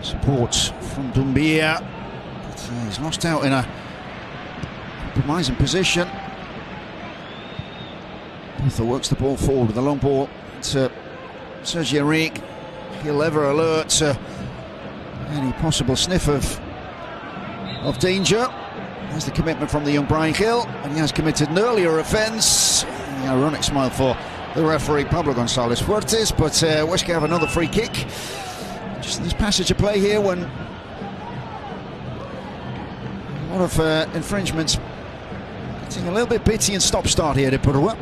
Support from Dumbia, but he's lost out in a compromising position. Botha works the ball forward with a long ball to Sergio Enrique. He'll ever alert to any possible sniff of danger. There's the commitment from the young Brian Hill, and he has committed an earlier offence. The ironic smile for the referee Pablo González Fuertes, but Huesca have another free kick. Just this passage of play here when a lot of infringements. Getting a little bit bitty and stop-start here, de Perua.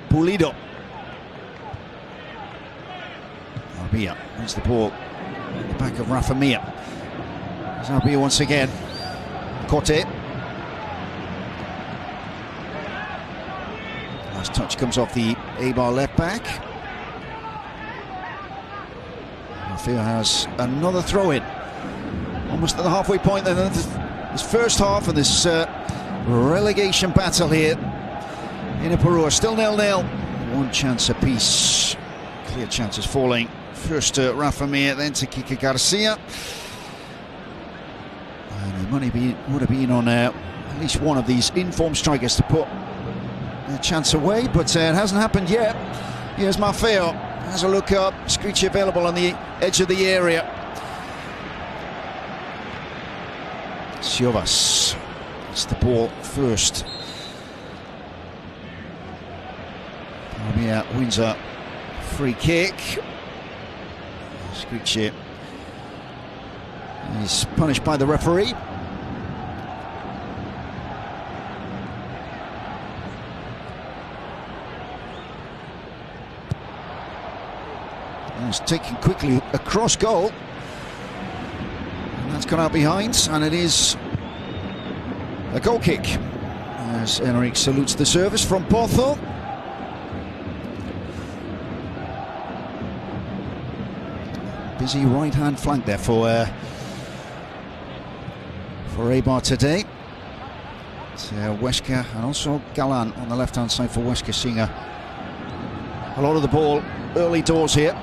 Pulido. Arbia wins the ball at the back of Rafa Mir. There's Arbia once again. Corte. Last touch comes off the Eibar left back. Rafa has another throw in. Almost at the halfway point then. This first half and this relegation battle here in Perua. Still 0-0. One chance apiece. Clear chances falling. First to Rafa Mir, then to Kike Garcia. And the money would have been on at least one of these informed strikers to put their chance away, but it hasn't happened yet. Here's Maffeo. Has a look up. Screechy available on the edge of the area. Siovas. It's the ball first. Arbia wins a free kick. Screechy is punished by the referee. And it's taken quickly across goal. And that's gone out behind, and it is a goal kick. As Enrique salutes the service from Botha. Busy right-hand flank there for Eibar today. It's Huesca and also Galan on the left-hand side for Huesca, seeing a lot of the ball early doors here.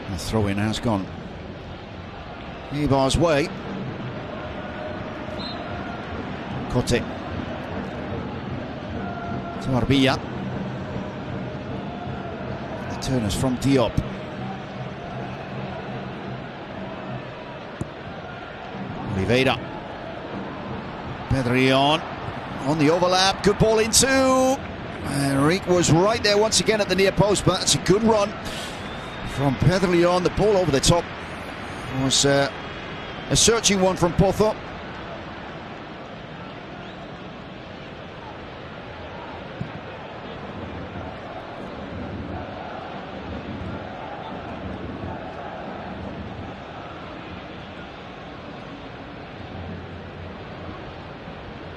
The throw-in has gone Eibar's way. Corte. To Arbia. The turn is from Diop. Oliveira. Pedrion on the overlap. Good ball into. Enrique was right there once again at the near post, but that's a good run from Pedrion. The ball over the top was a searching one from Botha.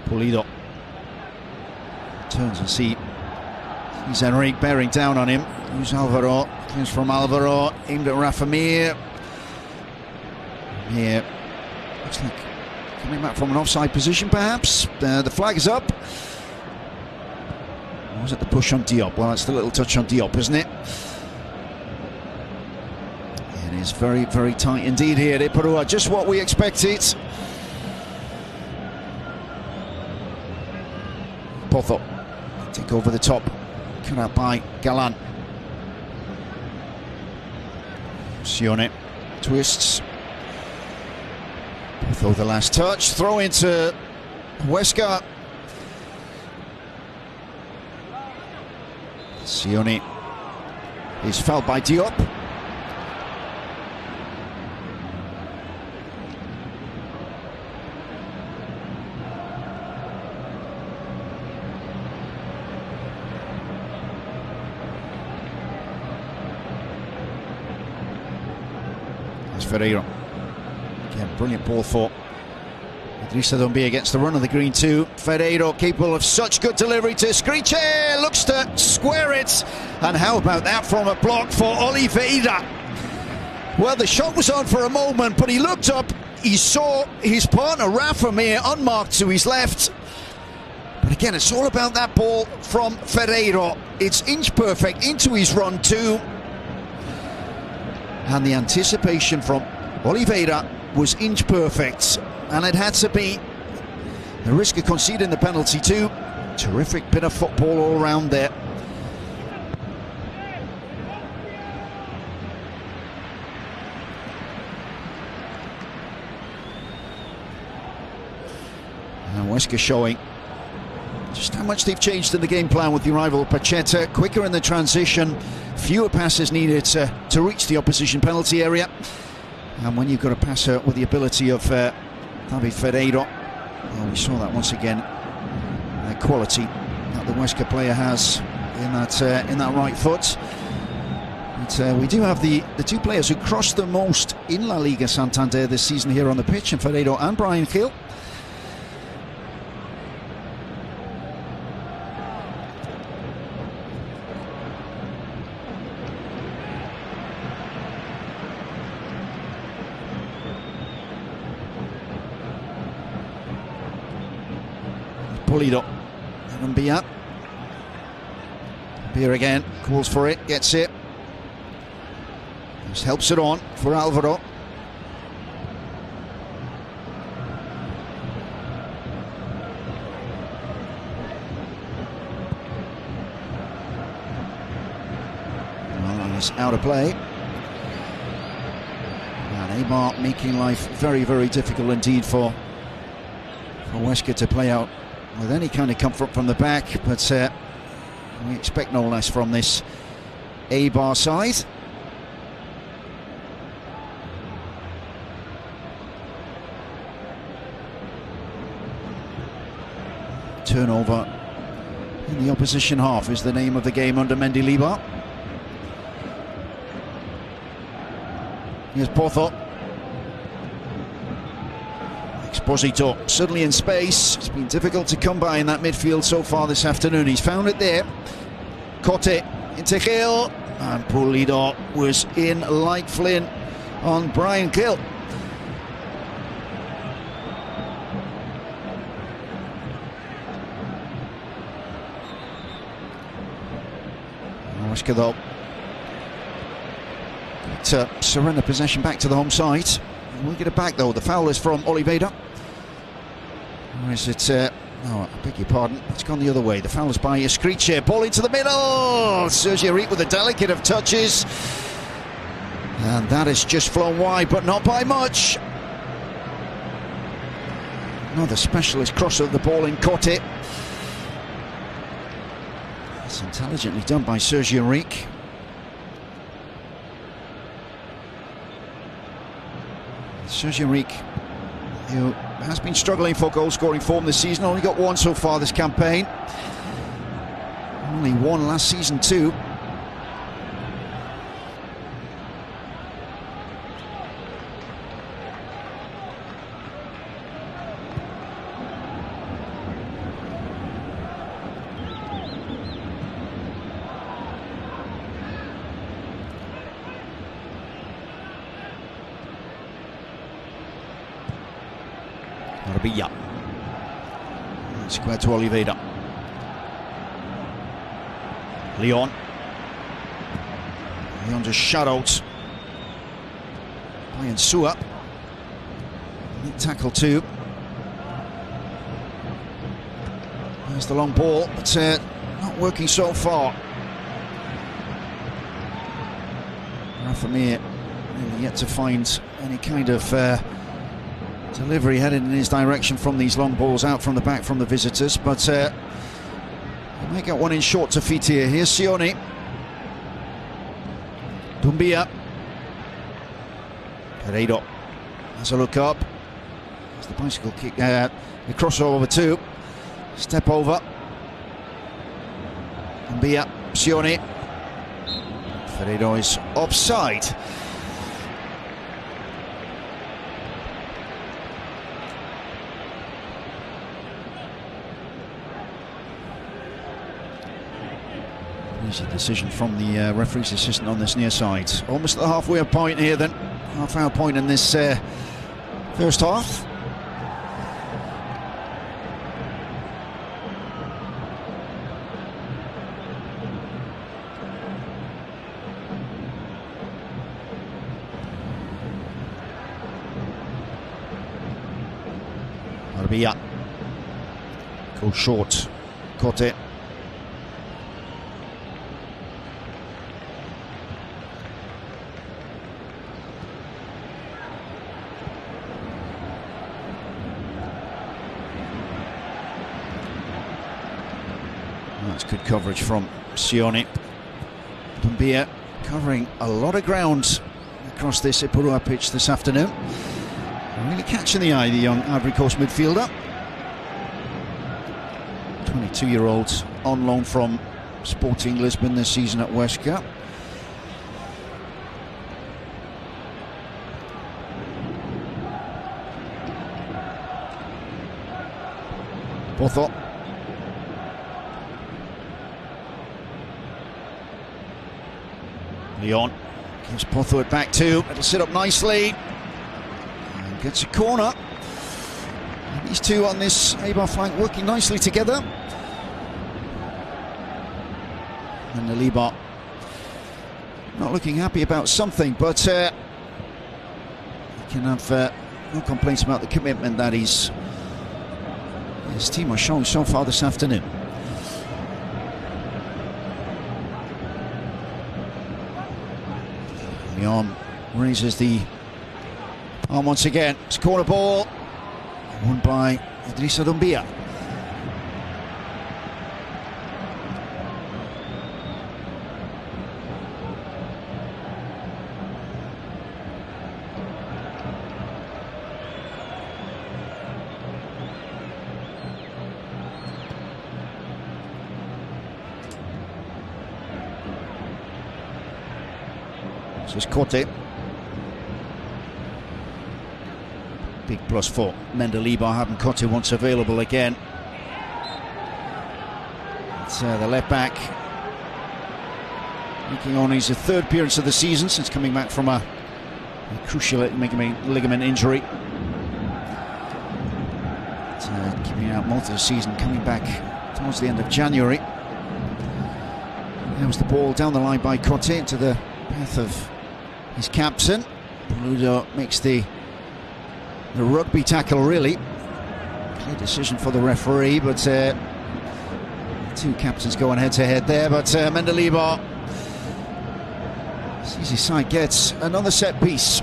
Pulido turns and sees Enrique bearing down on him. Who's Alvaro? Comes from Alvaro, aimed at Rafa Mir. Here, looks like coming back from an offside position, perhaps. The flag is up. Or was it the push on Diop? Well, it's the little touch on Diop, isn't it? It is very, very tight indeed here. De Perua, just what we expected. Botha take over the top, cut out by Galan. Sione twists. Botha the last touch. Throw into Huesca. Sione is fouled by Diop. Ferreira. Again, brilliant ball for Idrissa Doumbia gets the run of the green too. Ferreiro capable of such good delivery to Skriche, looks to square it. And how about that from a block for Oliveira? Well, the shot was on for a moment, but he looked up, he saw his partner Rafa Mir unmarked to his left. But again, it's all about that ball from Ferreiro. It's inch perfect into his run too. And the anticipation from Oliveira was inch perfect. And it had to be. The risk of conceding the penalty too. Terrific bit of football all around there. And Huesca showing just how much they've changed in the game plan with the arrival of Pacheta. Quicker in the transition, fewer passes needed to reach the opposition penalty area. And when you've got a passer with the ability of David Ferreiro, well, we saw that once again, the quality that the Huesca player has in that right foot. But we do have the two players who crossed the most in La Liga Santander this season here on the pitch, and Ferreiro and Bryan Gil. Pulido, Doumbia. Doumbia again, calls for it, gets it. Just helps it on for Alvaro. Well, he's out of play. And Eibar making life very, very difficult indeed for Huesca to play out with any kind of comfort from the back, but we expect no less from this Eibar side. Turnover in the opposition half is the name of the game under Mendilibar. Here's Pozo. Exposito suddenly in space. It's been difficult to come by in that midfield so far this afternoon. He's found it there. Cote into Gil, and Pulido was in like Flynn on Bryan Gil. Huesca though to surrender possession back to the home side. We'll get it back though. The foul is from Oliveira. Or is it? No, I beg your pardon. It's gone the other way. The foul is by Skriche. Ball into the middle. Sergio Rique with a delicate of touches. And that has just flown wide, but not by much. Another specialist cross of the ball in Cote. It's intelligently done by Sergio Rique. Sergio Rique, who has been struggling for goal-scoring form this season, only got one so far this campaign. Only one last season too. Arbilla. Square to Oliveira. Leon just shadowed by Insua. Neat tackle too. There's the long ball, but not working so far. Rafa Mir really yet to find any kind of delivery headed in his direction from these long balls out from the back from the visitors, but they may get one in short to feet here. Here's Sione. Doumbia. Pereiro has a look up. There's the bicycle kick, the crossover too. Step over. Doumbia, Sione. Pereiro is offside. Easy decision from the referee's assistant on this near side. Almost at the halfway point here then. Half-hour point in this first half. Arbia goes short. Caught it. That's good coverage from Sione. Dumbia covering a lot of ground across this Ipurua pitch this afternoon. Really catching the eye, the young Ivory Coast midfielder. 22-year-old on loan from Sporting Lisbon this season at Huesca. Potho. Leon gives Potho it back to. It'll sit up nicely. And gets a corner. And these two on this Eibar flank working nicely together. And the Liga not looking happy about something, but he can have no complaints about the commitment that his team are showing so far this afternoon. Leon raises the arm once again. It's a corner ball, won by Idrissa Dumbia. This is Corte. Big plus for Mendelibar having Corte once available again. It's the left back making on his third appearance of the season since coming back from a crucial ligament injury. Keeping out most of the season, coming back towards the end of January. There was the ball down the line by Corte into the path of his captain. Ludo makes the rugby tackle, really. Clear decision for the referee, but two captains going head to head there. But Mendelibar sees his side gets another set piece.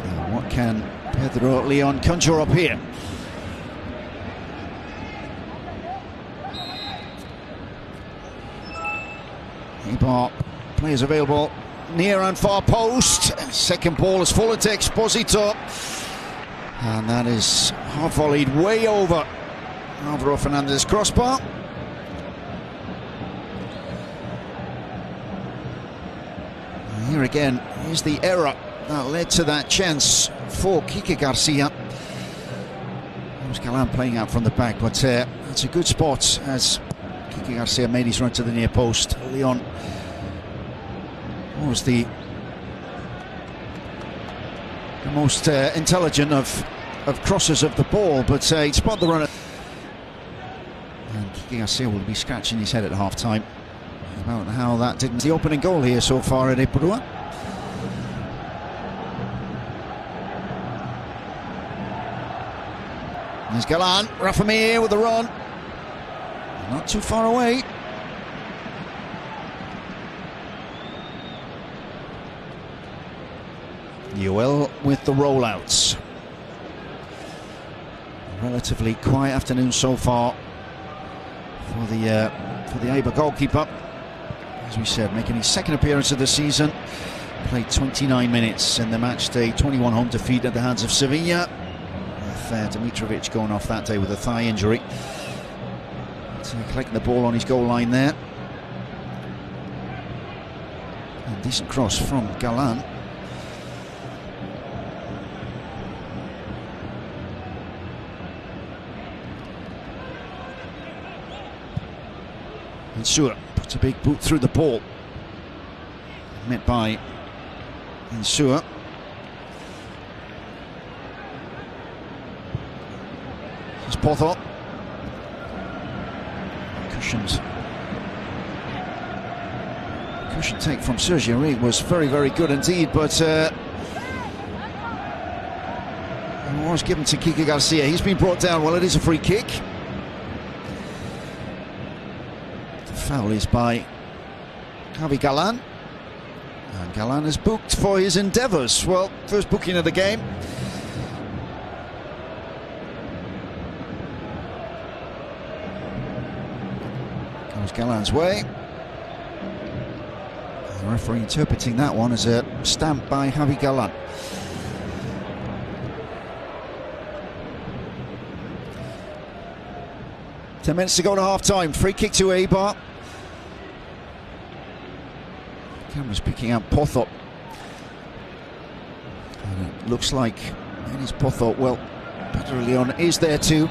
Now, what can Pedro Leon conjure up here? Eibar players available near and far post. Second ball is fallen to Exposito, and that is hard volleyed way over Alvaro Fernandez's crossbar. And here again is the error that led to that chance for Kike Garcia. It was Galan playing out from the back, but it's a good spot as Kike Garcia made his run to the near post. Leon was the most intelligent of crossers of the ball, but he'd spot the runner. And Kike Garcia will be scratching his head at half-time about how that didn't the opening goal here so far at Ipurua. There's Galan, Rafamir with the run. Not too far away. Yoel with the rollouts. Relatively quiet afternoon so far for the Eibar goalkeeper. As we said, making his second appearance of the season. Played 29 minutes in the match day 21 home defeat at the hands of Sevilla, with Dimitrovic going off that day with a thigh injury. Collecting the ball on his goal line there. And decent cross from Insua puts a big boot through the ball. Met by Insua. Here's Potho. Cushion take from Sergio Rigue was very, very good indeed, but it was given to Kike Garcia. He's been brought down. Well, it is a free kick. The foul is by Javi Galan. And Galan is booked for his endeavours. Well, first booking of the game. Goes Galan's way. The referee interpreting that one as a stamp by Javi Galan. Ten minutes to go to half-time. Free kick to Eibar. Camera's picking out Potho. And it looks like it is Potho. Well, Pedro Leon is there too.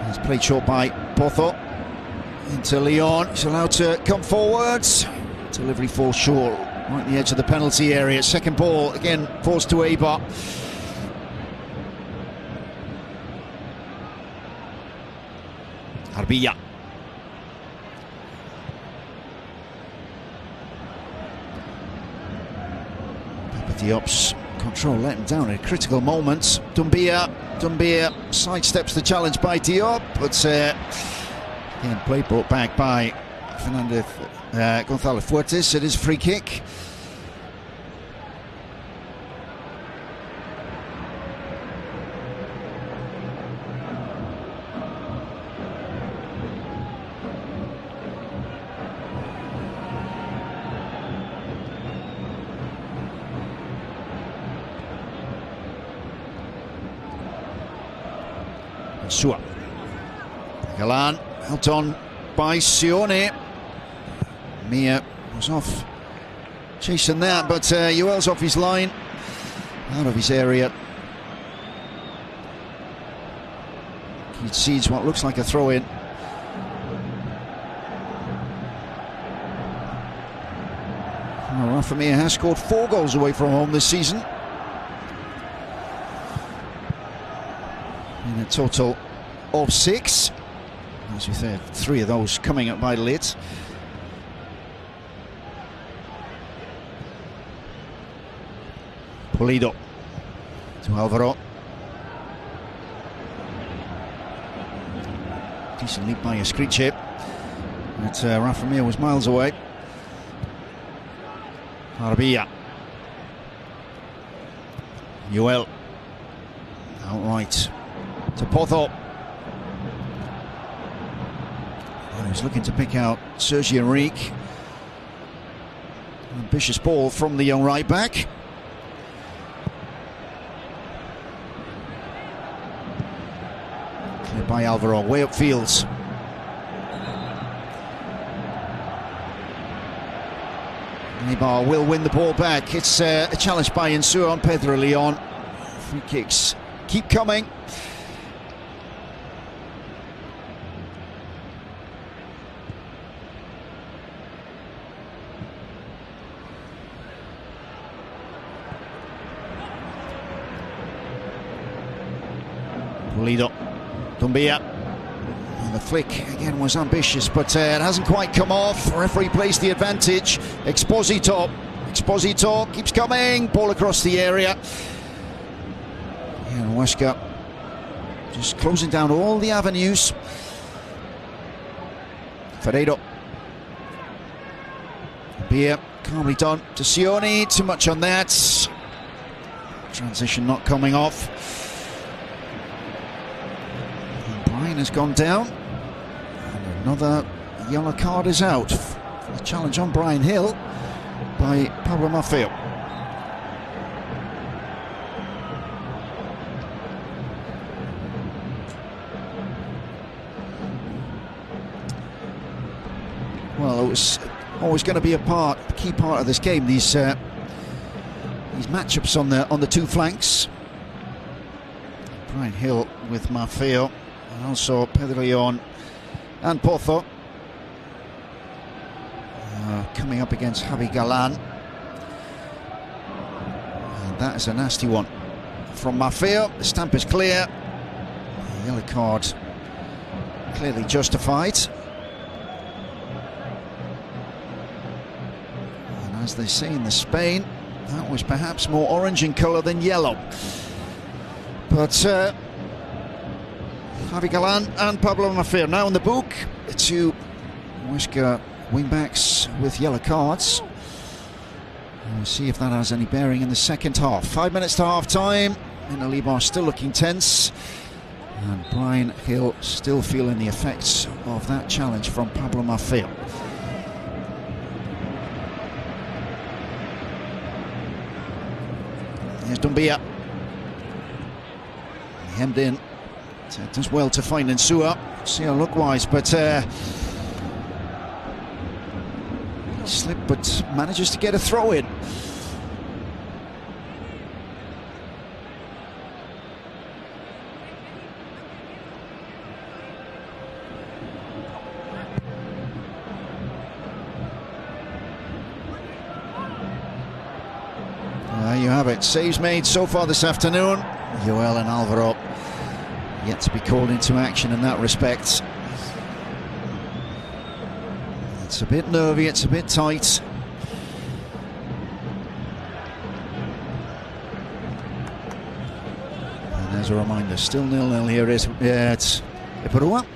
He's played short by Potho. Into Leon. He's allowed to come forwards. Delivery falls short. Right at the edge of the penalty area. Second ball again forced to Eibar. Arbilla. Diop's control let him down at a critical moment. Dumbia sidesteps the challenge by Diop, but again, play brought back by Fernando González Fuertes. It is a free kick. Sua. Galan held on by Sione. Mia was off chasing that, but Yuel's off his line, out of his area. He sees what looks like a throw-in. Well, Rafa Mir has scored 4 goals away from home this season. In a total of 6. As we said, 3 of those coming up by Lit. Pulido to Alvaro. Decent leap by Escriche. But Rafa Mir was miles away. Arbilla. Yuel. Outright to Potho. And he's looking to pick out Sergio Rigue. Ambitious ball from the young right back. Cleared by Alvaro, way upfield. Eibar will win the ball back. It's a challenge by Insua on Pedro Leon. Free kicks keep coming. Pulido, Dumbia, and the flick again was ambitious, but it hasn't quite come off. The referee plays the advantage. Exposito keeps coming, ball across the area. And Huesca just closing down all the avenues. Ferreiro. Dumbia, calmly done to Sione, too much on that. Transition not coming off. Brian has gone down, and another yellow card is out. The challenge on Brian Hill by Pablo Maffeo. Well, it was always going to be a key part of this game. These matchups on the 2 flanks. Brian Hill with Maffeo. And also Pedro Leon and Potho. coming up against Javi Galan. And that is a nasty one from Mafia. The stamp is clear. The yellow card clearly justified. And as they say in the Spain, that was perhaps more orange in colour than yellow. But Javi Galan and Pablo Mafia now in the book. The two Huesca wingbacks with yellow cards. We'll see if that has any bearing in the second half. 5 minutes to half time. Eibar still looking tense. And Brian Hill still feeling the effects of that challenge from Pablo Mafia. Here's Dumbia. He hemmed in. Does well to find Insua. See how look-wise, but he slipped, but manages to get a throw in. There you have it. Saves made so far this afternoon. Joel and Alvaro yet to be called into action in that respect. It's a bit nervy, it's a bit tight. And there's a reminder, still 0-0 here. It's Eperua.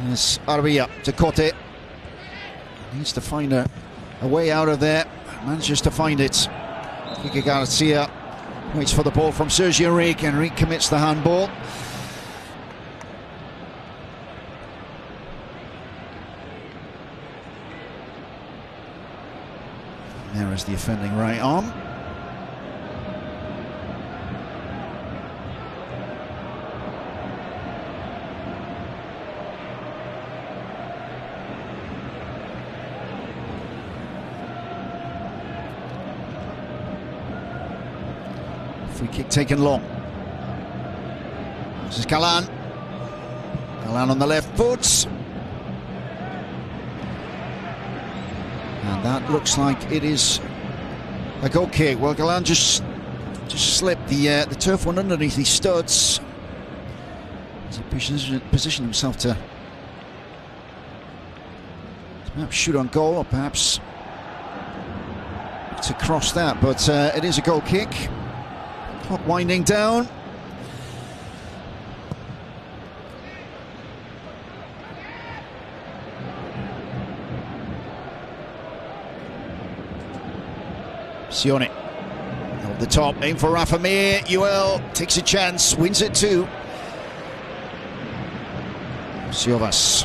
There's Arbilla to Cote. Needs to find a way out of there. Manages to find it. Kike Garcia waits for the ball from Sergio Enrique. Enrique commits the handball. There is the offending right arm. Free kick taken long. This is Galan. Galan on the left foot. And that looks like it is a goal kick. Well, Galan just slipped. The turf went underneath his studs. He positioned himself to perhaps shoot on goal, or perhaps to cross that. But it is a goal kick. Clock winding down. Sione over the top, aim for Rafa Mir. Joel takes a chance, wins it too. Siovas.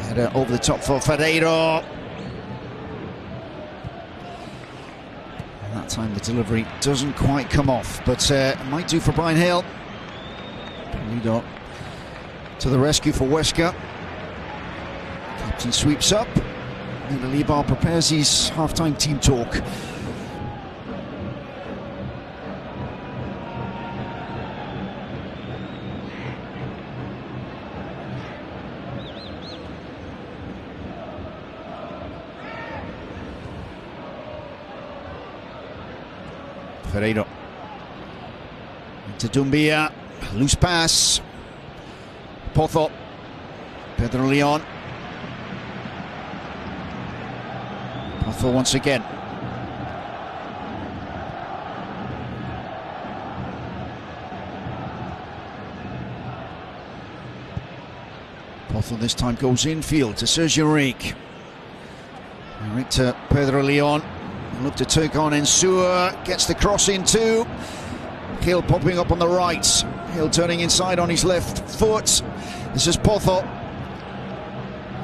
Header over the top for Ferreiro. And that time the delivery doesn't quite come off, but it might do for Brian Hill. Liga to the rescue for Huesca. Captain sweeps up. And Eibar prepares his half-time team talk. Ferreiro to Dumbia, loose pass. Pozo, Pedro Leon. Pozo once again. Pozo this time goes infield to Sergio Enrique. Enrique to Pedro Leon. Look to take on Insua, gets the cross in too. Hill popping up on the right. Hill turning inside on his left foot. This is Pozo.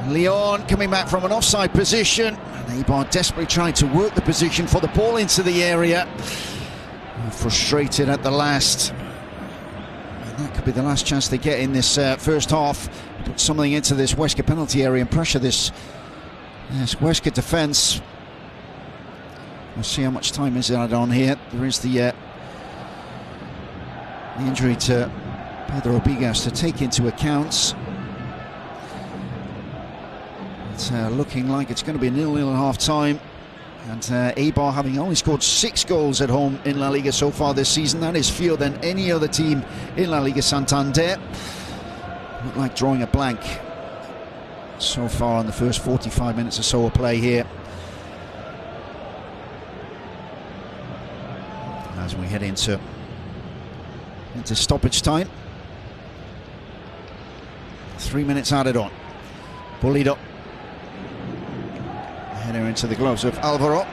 Leon coming back from an offside position. And Eibar desperately trying to work the position for the ball into the area. Frustrated at the last. And that could be the last chance they get in this first half. Put something into this Huesca penalty area and pressure this Huesca defence. We'll see how much time is added on here. There is the injury to Pedro Bigas to take into account. It's looking like it's going to be 0-0 at half-time. And Eibar having only scored 6 goals at home in La Liga so far this season. That is fewer than any other team in La Liga Santander. Look like drawing a blank so far in the first 45 minutes or so of play here. As we head into stoppage time. 3 minutes added on. Pulido. Header into the gloves of Alvaro.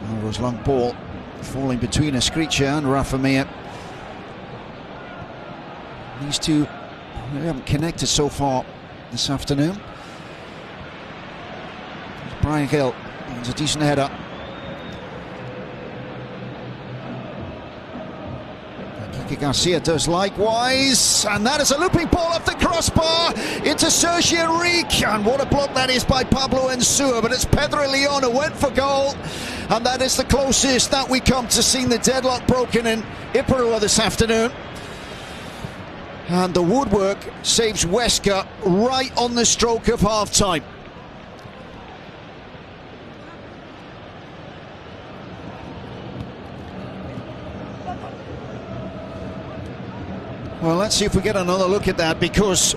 Alvaro's long ball falling between a Screecher and Rafa Mir. These two haven't connected so far this afternoon. Brian Hill, it's a decent header. Kike Garcia does likewise, and that is a looping ball off the crossbar into Sergi Enrique, and what a block that is by Pablo Ensua, but it's Pedro Leon who went for goal, and that is the closest that we come to seeing the deadlock broken in Iparua this afternoon. And the woodwork saves Huesca right on the stroke of half-time. Well, let's see if we get another look at that, because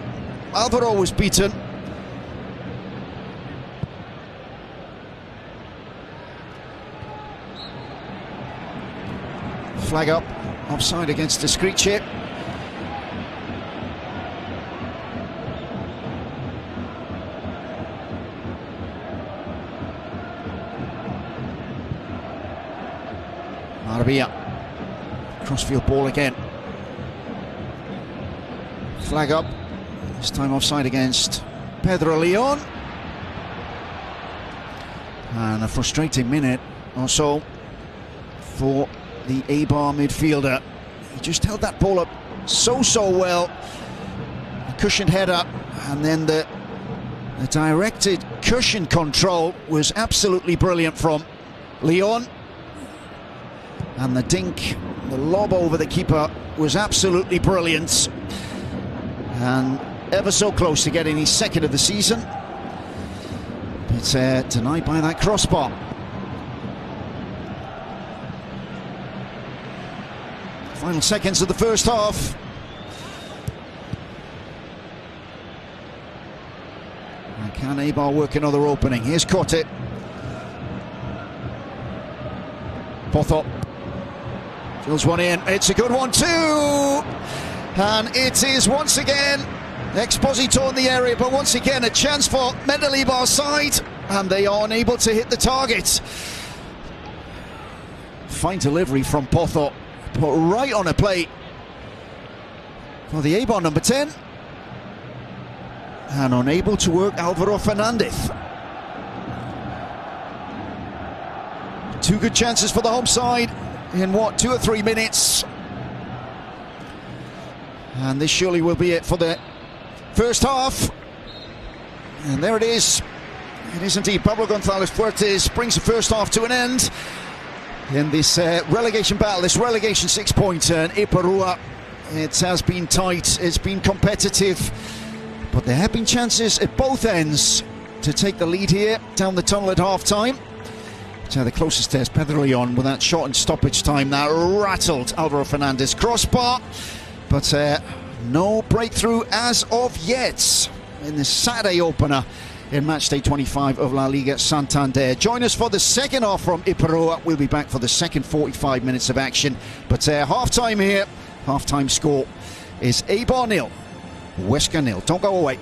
Alvaro was beaten. Flag up, offside against the Screecher. Arabia, crossfield ball again. Flag up, this time offside against Pedro Leon. And a frustrating minute or so for the Eibar midfielder. He just held that ball up so well. A cushioned header, and then the directed cushion control was absolutely brilliant from Leon. And the dink, the lob over the keeper was absolutely brilliant. And ever so close to getting his second of the season. But denied by that crossbar. Final seconds of the first half. And can Eibar work another opening? Here's Corte. Potho. Fills one in. It's a good one too. And it is once again Exposito in the area, but once again a chance for Mendel Eibar's side, and they are unable to hit the target. Fine delivery from Potho, put right on a plate for the Eibar number 10, and unable to work Alvaro Fernandez. Two good chances for the home side in what, 2 or 3 minutes. And this surely will be it for the first half. And there it is. It is indeed. Pablo González Fuertes brings the first half to an end in this relegation battle, this relegation 6-pointer in Iparua. It has been tight, it's been competitive, but there have been chances at both ends to take the lead here down the tunnel at half-time. So the closest test, Pedro Leon, with that shot in stoppage time that rattled Alvaro Fernandez crossbar. But no breakthrough as of yet in the Saturday opener in matchday 25 of La Liga Santander. Join us for the second half from Iparua. We'll be back for the second 45 minutes of action. But half-time here, half-time score is Eibar 0, Huesca 0. Don't go away.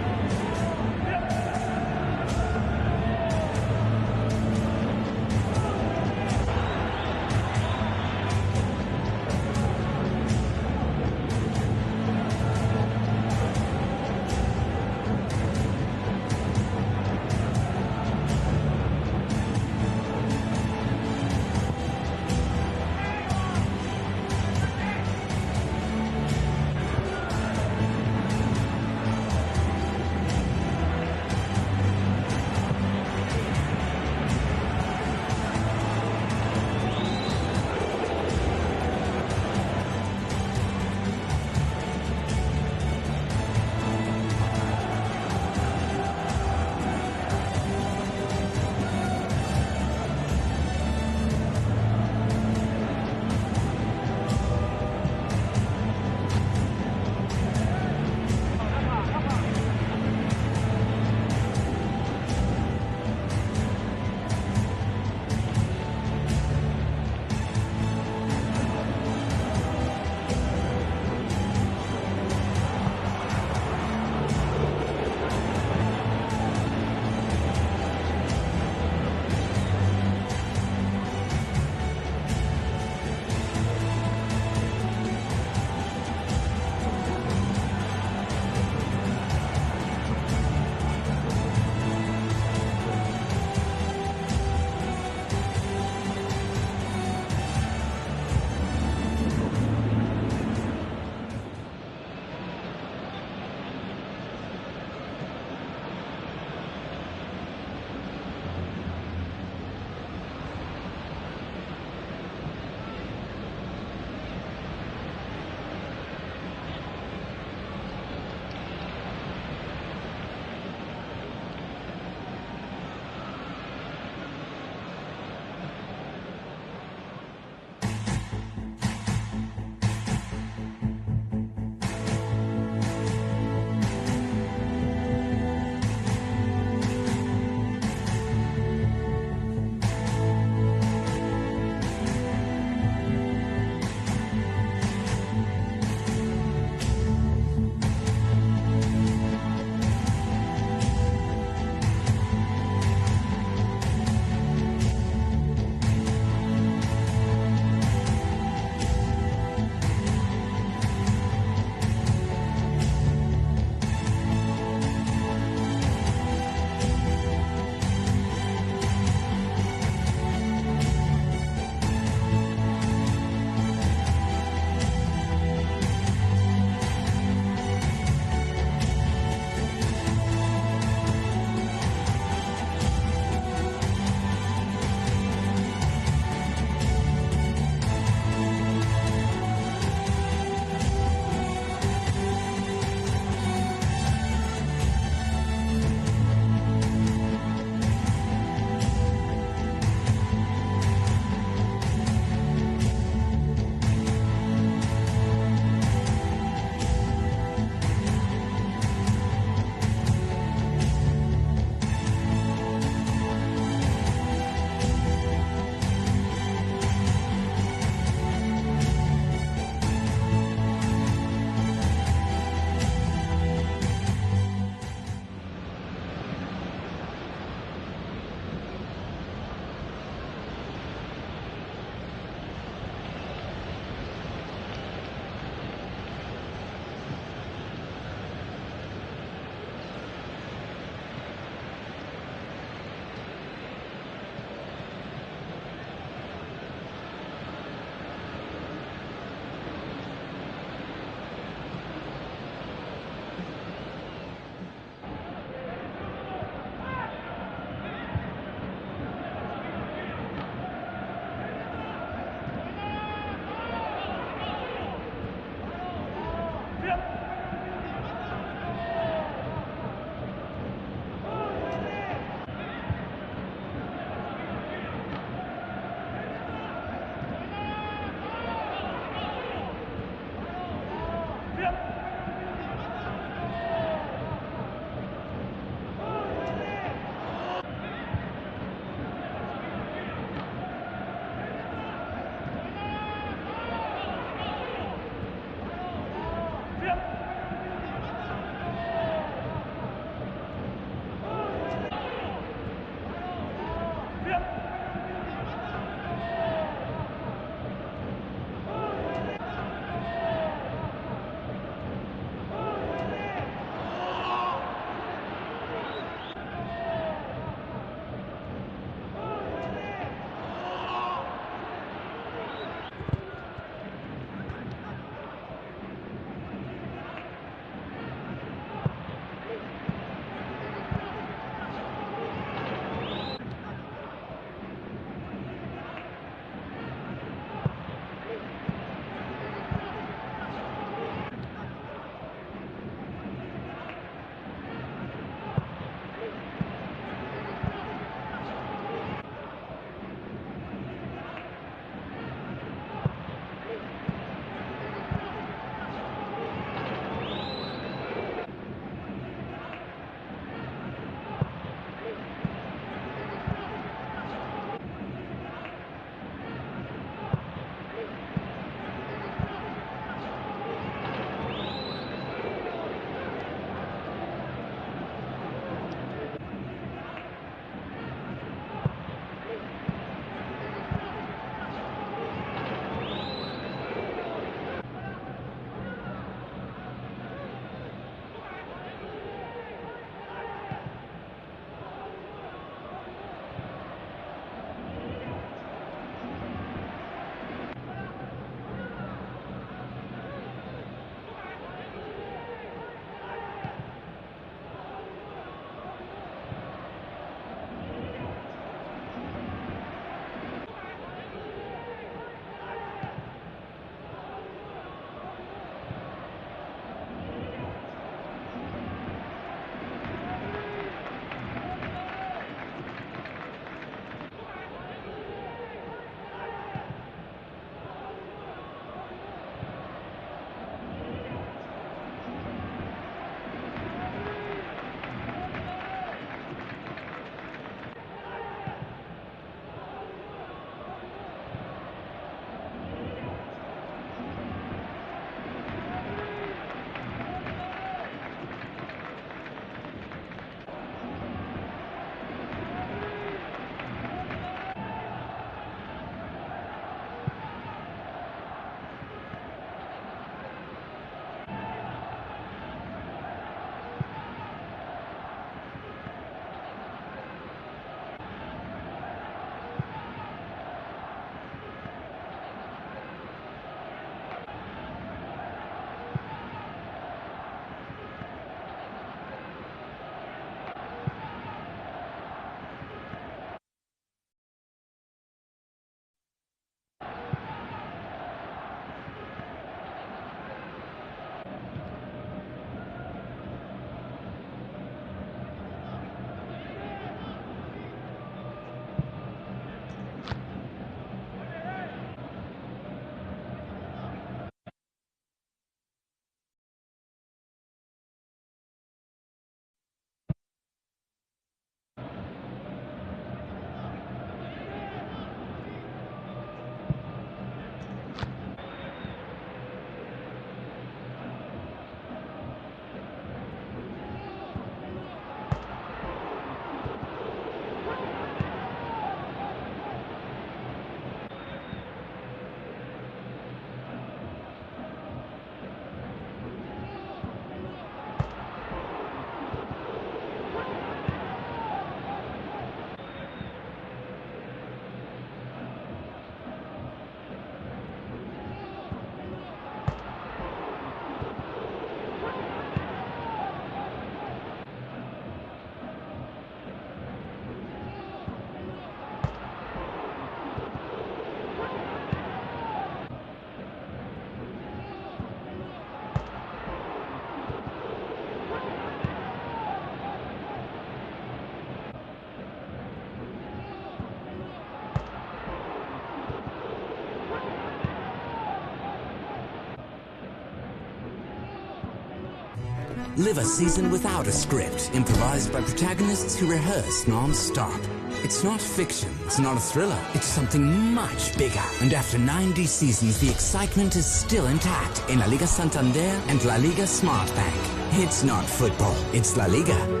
Live a season without a script, improvised by protagonists who rehearse non-stop. It's not fiction, it's not a thriller, it's something much bigger. And after 90 seasons, the excitement is still intact in La Liga Santander and La Liga Smart Bank. It's not football, it's La Liga.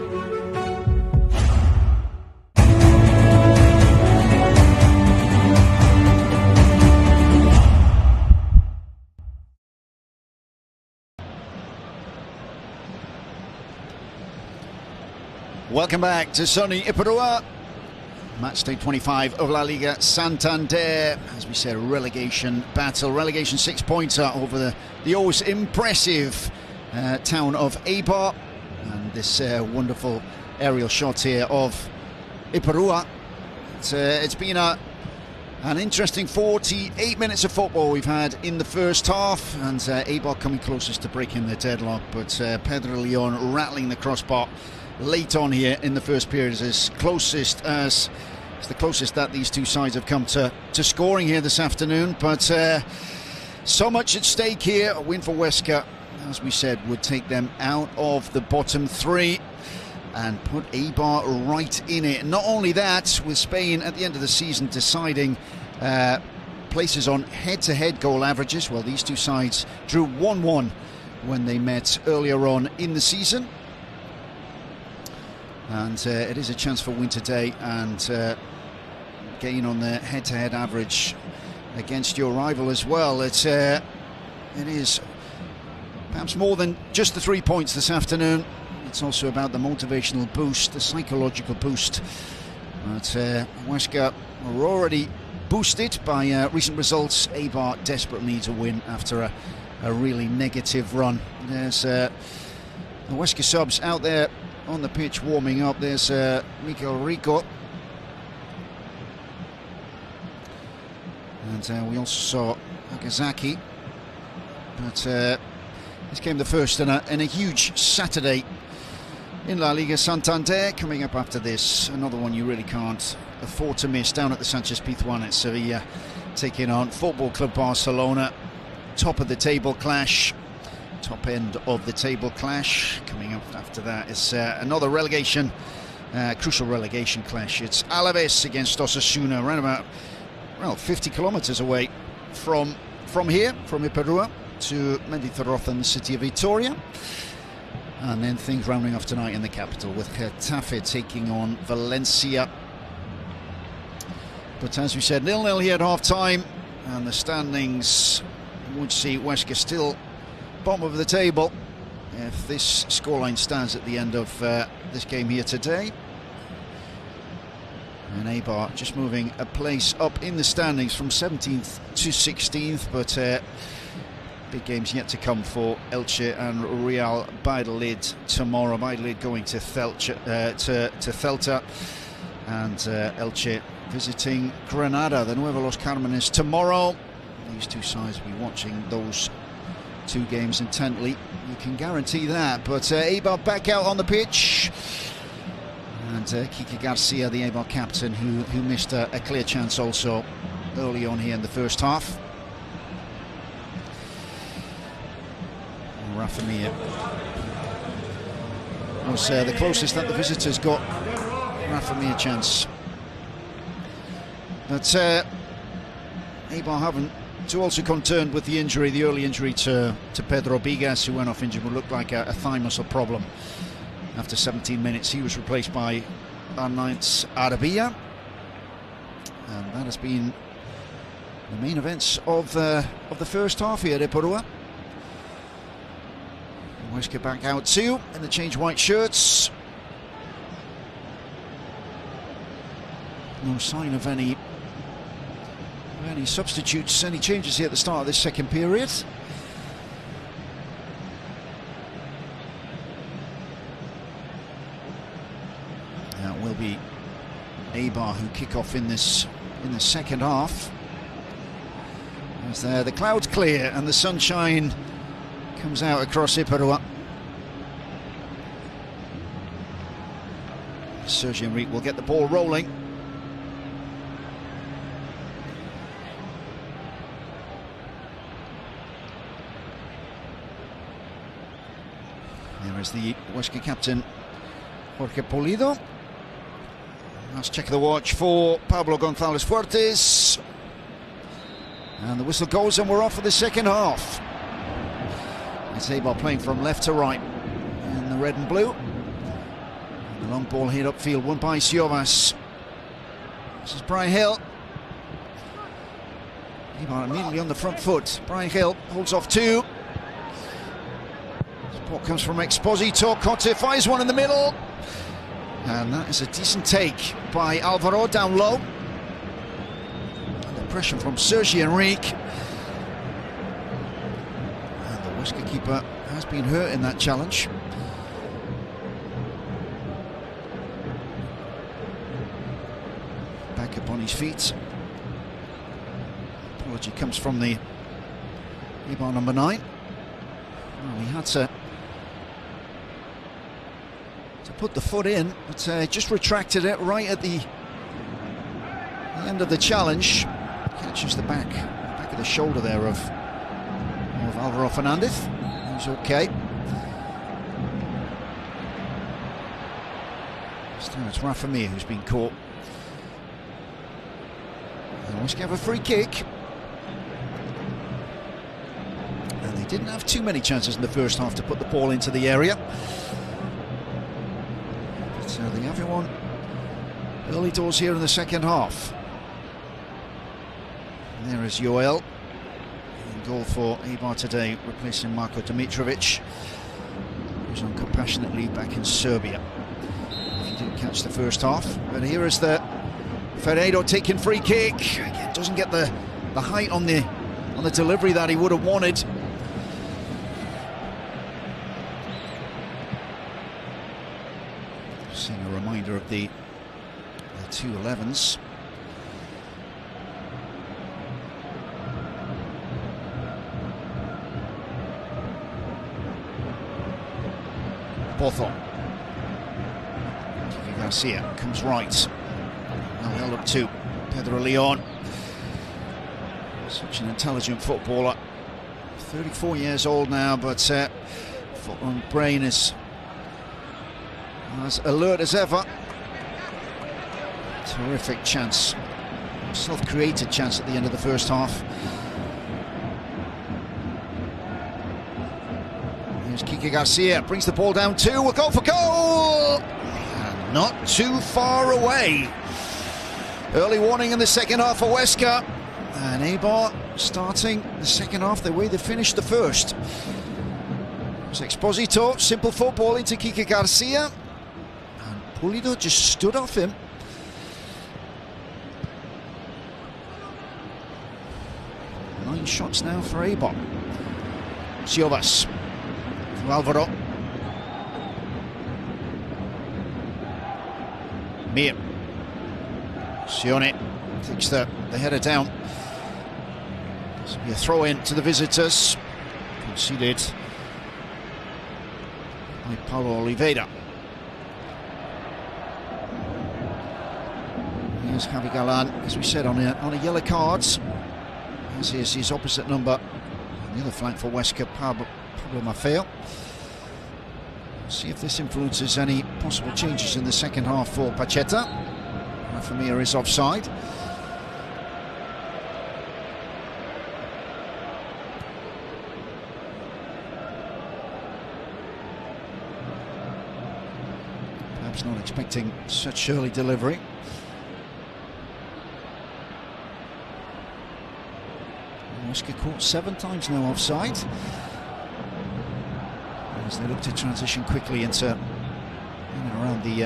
Welcome back to sunny Iparua. Match day 25 of La Liga Santander. As we said, relegation battle. Relegation 6-pointer over the always impressive town of Eibar. And this wonderful aerial shot here of Iparua. It's been an interesting 48 minutes of football we've had in the first half. And Eibar coming closest to breaking the deadlock. But Pedro Leon rattling the crossbar late on here in the first period is it's the closest that these two sides have come to scoring here this afternoon. But so much at stake here. A win for Huesca, as we said, would take them out of the bottom three and put Eibar right in it. Not only that, with Spain at the end of the season deciding places on head-to-head goal averages. Well, these two sides drew 1-1 when they met earlier on in the season. And it is a chance for win today and gain on the head-to-head average against your rival as well. It is perhaps more than just the 3 points this afternoon. It's also about the motivational boost, the psychological boost. But Huesca were already boosted by recent results. Eibar desperately needs a win after a really negative run. There's the Huesca subs out there on the pitch warming up. There's Mikel Rico, and we also saw Nagasaki. But this came the first in a huge Saturday in La Liga Santander. Coming up after this, another one you really can't afford to miss down at the Sanchez Pizjuan at Sevilla, taking on Football Club Barcelona. Top of the table clash. Top end of the table clash. Coming up after that is another relegation, crucial relegation clash. It's Alaves against Osasuna, around about 50 kilometres away from here, from Iparua to Mendizorroza in the city of Vitoria. And then things rounding off tonight in the capital with Getafe taking on Valencia. But as we said, 0-0 here at half-time, and the standings would see Huesca still bottom of the table if this scoreline stands at the end of this game here today. And Eibar just moving a place up in the standings from 17th to 16th, but big games yet to come for Elche and Real Valladolid tomorrow. Valladolid going to Celta, and Elche visiting Granada, the Nuevo Los Carmenes, tomorrow. These two sides will be watching those two games intently, you can guarantee that. But Eibar back out on the pitch, and Kike Garcia, the Eibar captain, who missed a clear chance also early on here in the first half. And Rafa Mir was the closest that the visitors got. Rafa Mir chance, but Eibar haven't to also contend with the injury, the early injury to Pedro Bigas, who went off injured. Would look like a thigh muscle problem. After 17 minutes, he was replaced by Arnaiz Arabia, and that has been the main events of the first half here at Iparua. Huesca back out too in the change white shirts. No sign of any substitutes, any changes here at the start of this second period. It will be Eibar who kick off in the second half. As the clouds clear and the sunshine comes out across Iparua. Sergi Enrique will get the ball rolling. There There's the Huesca captain, Jorge Pulido. Last check of the watch for Pablo González Fuertes. And the whistle goes and we're off for the second half. It's Eibar playing from left to right in the red and blue. And the long ball hit upfield, won by Siovas. This is Brian Hill. Eibar immediately on the front foot. Brian Hill holds off two. Support comes from Exposito. Cote fires one in the middle. And that is a decent take by Alvaro down low. Under pressure from Sergi Enrique. And the Huesca keeper has been hurt in that challenge. Back up on his feet. Apology comes from the Eibar number 9. Well, he had to put the foot in, but just retracted it right at the end of the challenge. Catches the back of the shoulder there of Alvaro Fernandez. He's okay. Still, it's Rafa Mir who's been caught. They almost have a free kick. And they didn't have too many chances in the first half to put the ball into the area. So they have one early doors here in the second half. And there is Joel in goal for Eibar today, replacing Marko Dimitrovic, who's on compassionate leave back in Serbia. If you didn't catch the first half, but here is the Ferreiro taking free kick. Again, doesn't get the height on the delivery that he would have wanted. Seeing a reminder of the two 11s. Pozo. Kike Garcia comes right. Well held up to Pedro Leon. Such an intelligent footballer. 34 years old now, but football and brain is as alert as ever. Terrific chance, self-created chance at the end of the first half. Here's Kike Garcia, brings the ball down two, will go for goal! And not too far away. Early warning in the second half for Huesca. And Eibar starting the second half the way they finished the first. It's Exposito, simple football into Kike Garcia. Pulido just stood off him. Nine shots now for Eibar. Siovas to Alvaro. Mir. Sione takes the header down. This will be a throw in to the visitors. Conceded by Paulo Oliveira. Here's Javi Galan, as we said, on a yellow card. As here's his opposite number. On the other flank for Huesca, Pablo Maffeo. See if this influences any possible changes in the second half for Pacheta. Rafa Mir is offside. Perhaps not expecting such early delivery. Huesca caught 7 times now offside as they look to transition quickly into in and around the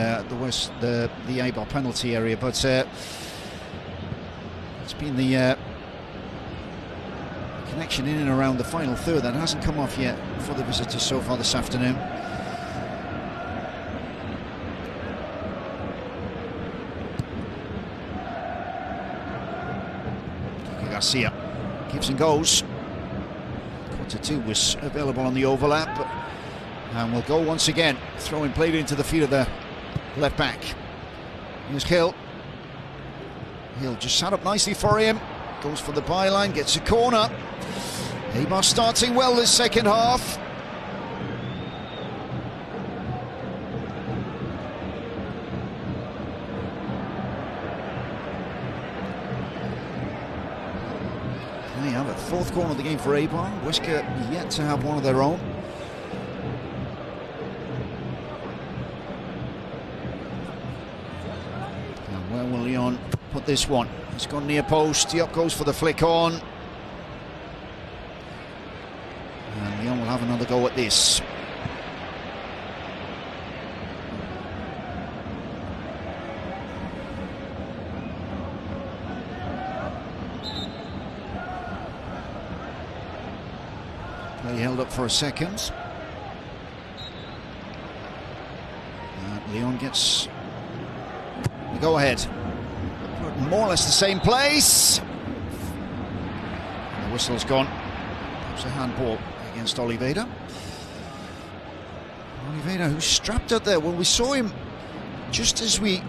Eibar penalty area, but it's been the connection in and around the final third that hasn't come off yet for the visitors so far this afternoon. Kike Garcia gives and goes. Quarter 2 was available on the overlap, and will go once again. Throwing played into the feet of the left back. Here's Hill. Hill just sat up nicely for him. Goes for the byline, gets a corner. Eibar starting well this second half. fourth corner of the game for Eibar. Huesca yet to have one of their own. And where will Leon put this one? He's gone near post. Diop goes for the flick on. And Leon will have another go at this. Play held up for a second. Leon gets the go ahead. More or less the same place. And the whistle's gone. It's a handball against Oliveira. Oliveira, who's strapped out there. Well, we saw him just as we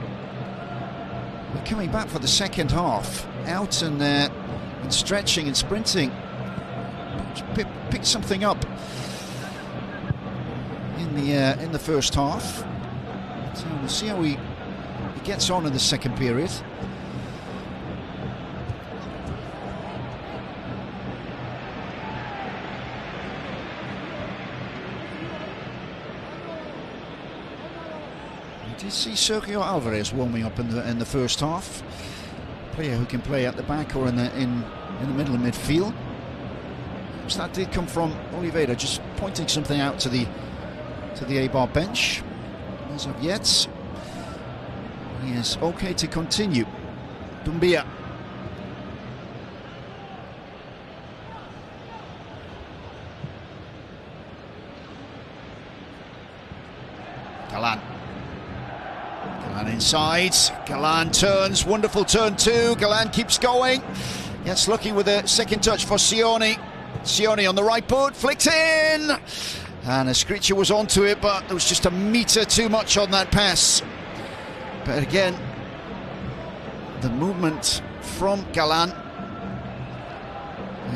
were coming back for the second half, out and stretching and sprinting. Picked something up in the first half. So we'll see how he gets on in the second period. We did see Sergio Alvarez warming up in the first half. Player who can play at the back or in the middle of midfield. That did come from Oliveira, just pointing something out to the Eibar bench. As of yet, he is okay to continue. Dumbia. Galan. Galan inside. Galan turns. Wonderful turn too. Galan keeps going. Gets lucky with a second touch for Sioni. Sioni on the right boot, flicks in, and a Screecher was onto it, but there was just a metre too much on that pass. But again, the movement from Galan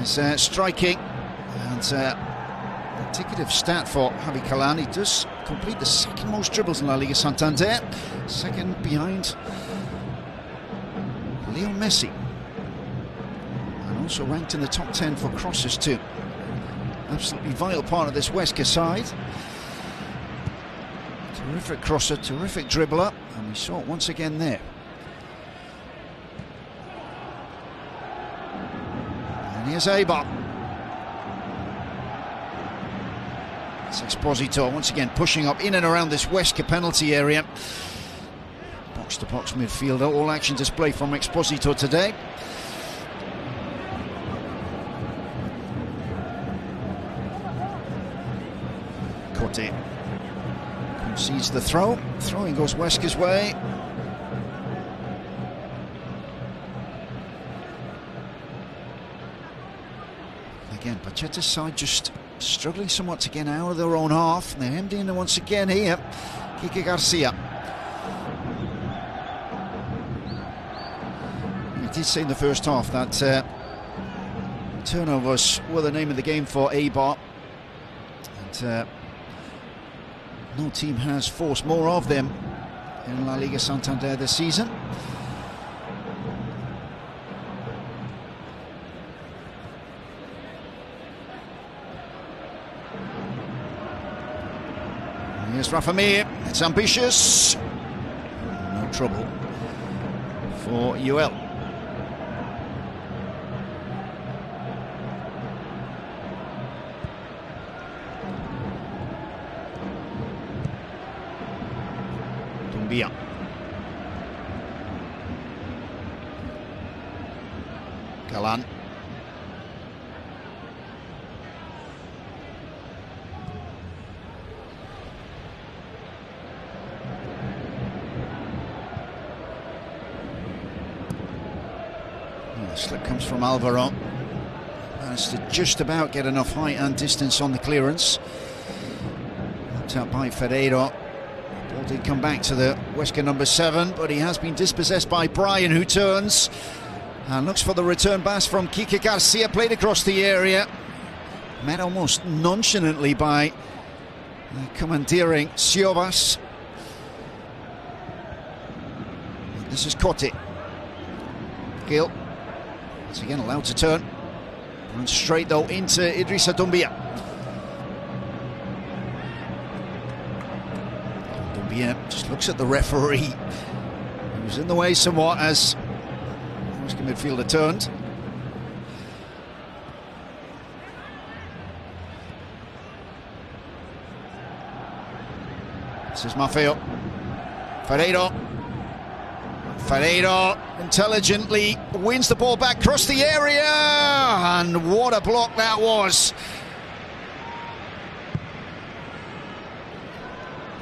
is striking, and a indicative stat for Javi Galan. He does complete the second most dribbles in La Liga Santander, second behind Leo Messi. Also ranked in the top 10 for crosses too. Absolutely vital part of this Huesca side. Terrific crosser, terrific dribbler, and we saw it once again there. And here's Eibar. It's Exposito once again pushing up in and around this Huesca penalty area. Box to box midfielder, all action display from Exposito today. Concedes the throw. Throwing goes Huesca's way. Again, Pachetta's side just struggling somewhat to get out of their own half. And they're hemmed in once again here. Kike Garcia. We did say in the first half that turnovers were the name of the game for Eibar. And no team has forced more of them in La Liga Santander this season. And here's Rafa Mir. It's ambitious. No trouble for UL. Galan. The slip comes from Alvaro. Managed to just about get enough height and distance on the clearance. Looked up by Ferreiro. Ball did come back to the Huesca number 7, but he has been dispossessed by Brian, who turns and looks for the return pass from Kike Garcia, played across the area. Met almost nonchalantly by the commandeering Siovas. This is Cote. Gil is again allowed to turn. Runs straight though into Idrissa Doumbia. Doumbia just looks at the referee. He was in the way somewhat as the Huesca midfielder turned. This is Maffeo. Ferreiro intelligently wins the ball back across the area, and what a block that was.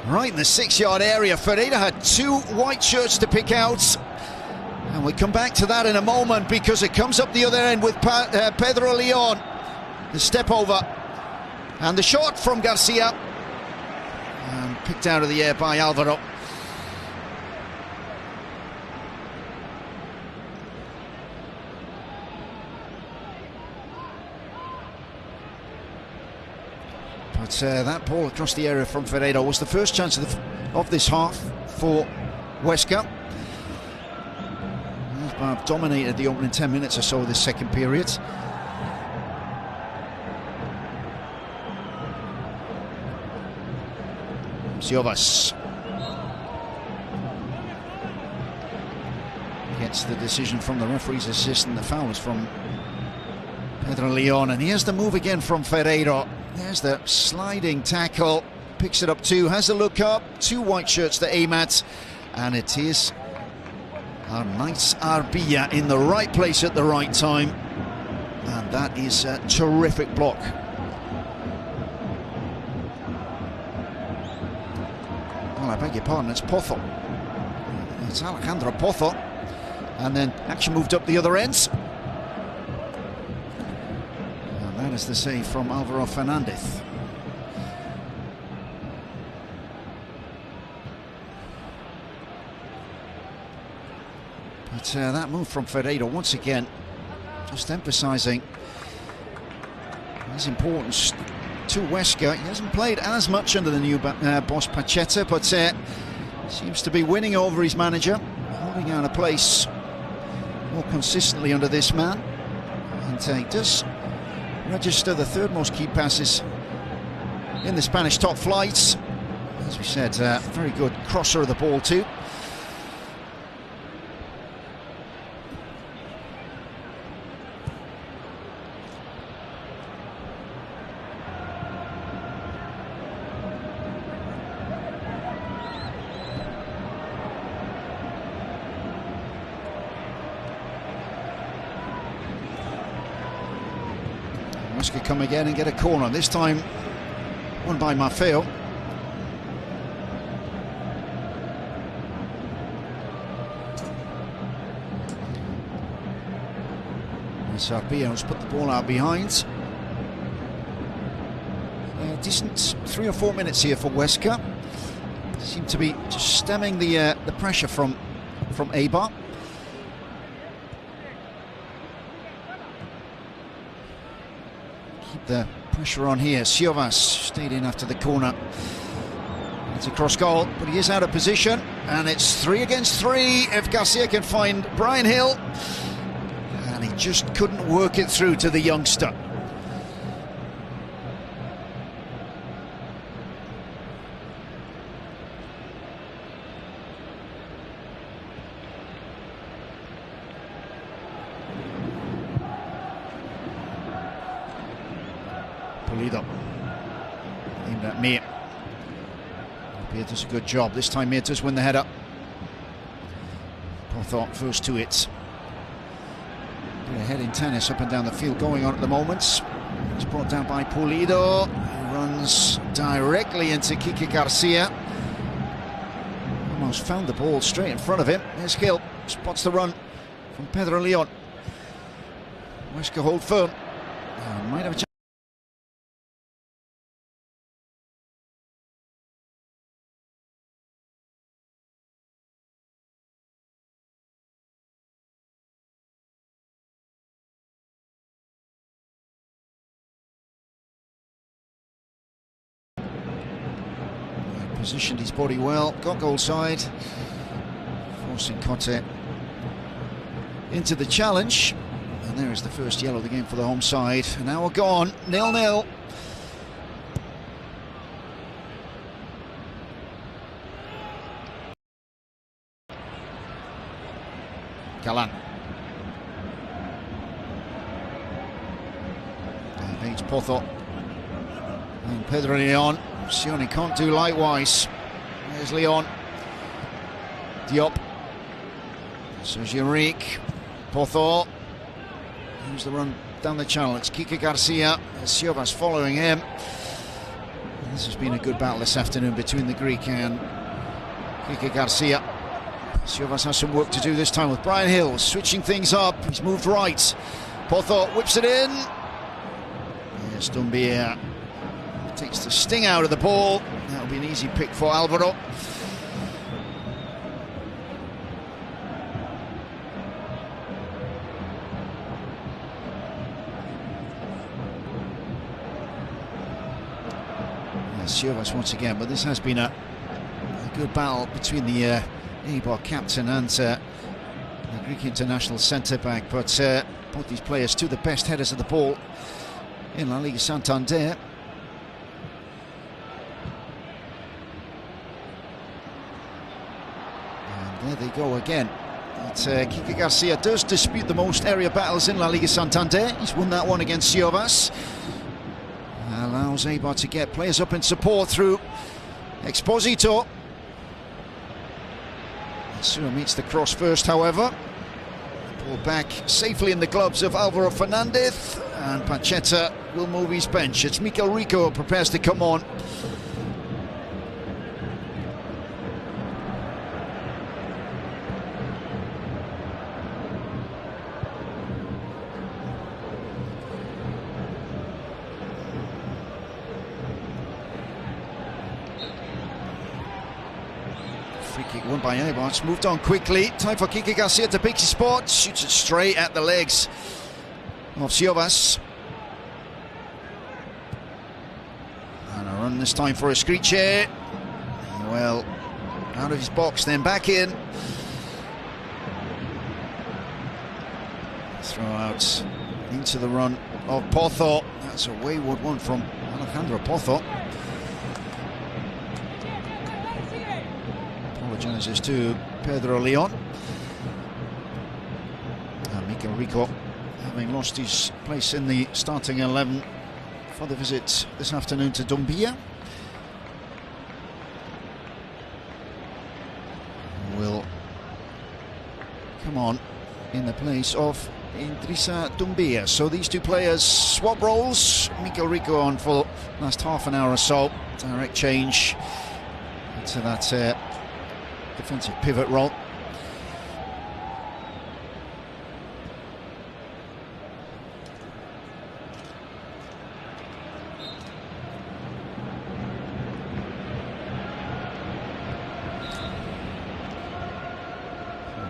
Right in the 6-yard area. Ferreira had 2 white shirts to pick out, and we come back to that in a moment because it comes up the other end with Pedro Leon. The step over and the shot from Garcia, and picked out of the air by Alvaro. But that ball across the area from Ferreira was the first chance of this half for Huesca. Eibar dominated the opening 10 minutes or so of this second period. Siovas gets the decision from the referee's assistant. The foul was from Pedro Leon, and here's the move again from Ferreira. There's the sliding tackle, picks it up too, has a look up, 2 white shirts to aim at, and it is our nice Arbilla in the right place at the right time, and that is a terrific block. Well, I beg your pardon, it's Pozo. It's Alejandro Pozo, and then action moved up the other end. That is the save from Alvaro Fernandez. But that move from Ferreira once again, just emphasising his importance to Huesca. He hasn't played as much under the new boss Pacheta, but seems to be winning over his manager, holding out a place more consistently under this man, and he does register the 3rd most key passes in the Spanish top flights. As we said, very good crosser of the ball too. Could come again and get a corner, this time won by Maffeo. Sarbia's put the ball out behind. Decent 3 or 4 minutes here for Huesca. Seem to be just stemming the pressure from Eibar. Keep the pressure on here. Siovas stayed in after the corner. It's a cross goal, but he is out of position, and it's 3 against 3 if Garcia can find Brian Hill, and he just couldn't work it through to the youngster. Pulido aimed at Mir. Mir does a good job. This time Mir does win the header. Pozo first to it. Bit of heading tennis up and down the field going on at the moment. It's brought down by Pulido, who runs directly into Kike Garcia. Almost found the ball straight in front of him. Here's Gil, spots the run from Pedro Leon. Huesca hold firm. Might have a chance. Positioned his body well, got goal side, forcing Cote into the challenge, And there is the first yellow of the game for the home side. An hour gone, 0-0. Galan. Beats Potho. And Pedro Leon. Sione can't do likewise. There's Leon. Diop. Sergio Rique. Potho. Here's the run down the channel. It's Kike Garcia. Siovas following him. This has been a good battle this afternoon between the Greek and Kike Garcia. Siovas has some work to do this time with Brian Hill switching things up. He's moved right. Potho whips it in. Yes, Dumbia takes the sting out of the ball. That'll be an easy pick for Alvaro. Siovas once again, but this has been a good battle between the Eibar captain and the Greek international centre-back, but both these players, two of the best headers of the ball in La Liga Santander. And there they go again. But Kike Garcia does dispute the most area battles in La Liga Santander. He's won that one against Siovas. Allows Eibar to get players up in support through Exposito. Sua meets the cross first, however. Ball back safely in the gloves of Alvaro Fernandez, and Pacheta will move his bench. It's Mikel Rico prepares to come on. Free kick won by Eibar. It's moved on quickly. Time for Kike Garcia to pick his spot. Shoots it straight at the legs of Siovas. And a run this time for a Escriche. Well, out of his box, then back in. Throw out into the run of Potho. That's a wayward one from Alejandro Potho. Apologises to Pedro Leon. And Mikel Rico, having lost his place in the starting 11 for the visit this afternoon to Dumbia, will come on in the place of Idrissa Dumbia. So these two players swap roles. Mikel Rico on for the last half an hour or so. Direct change into that defensive pivot role.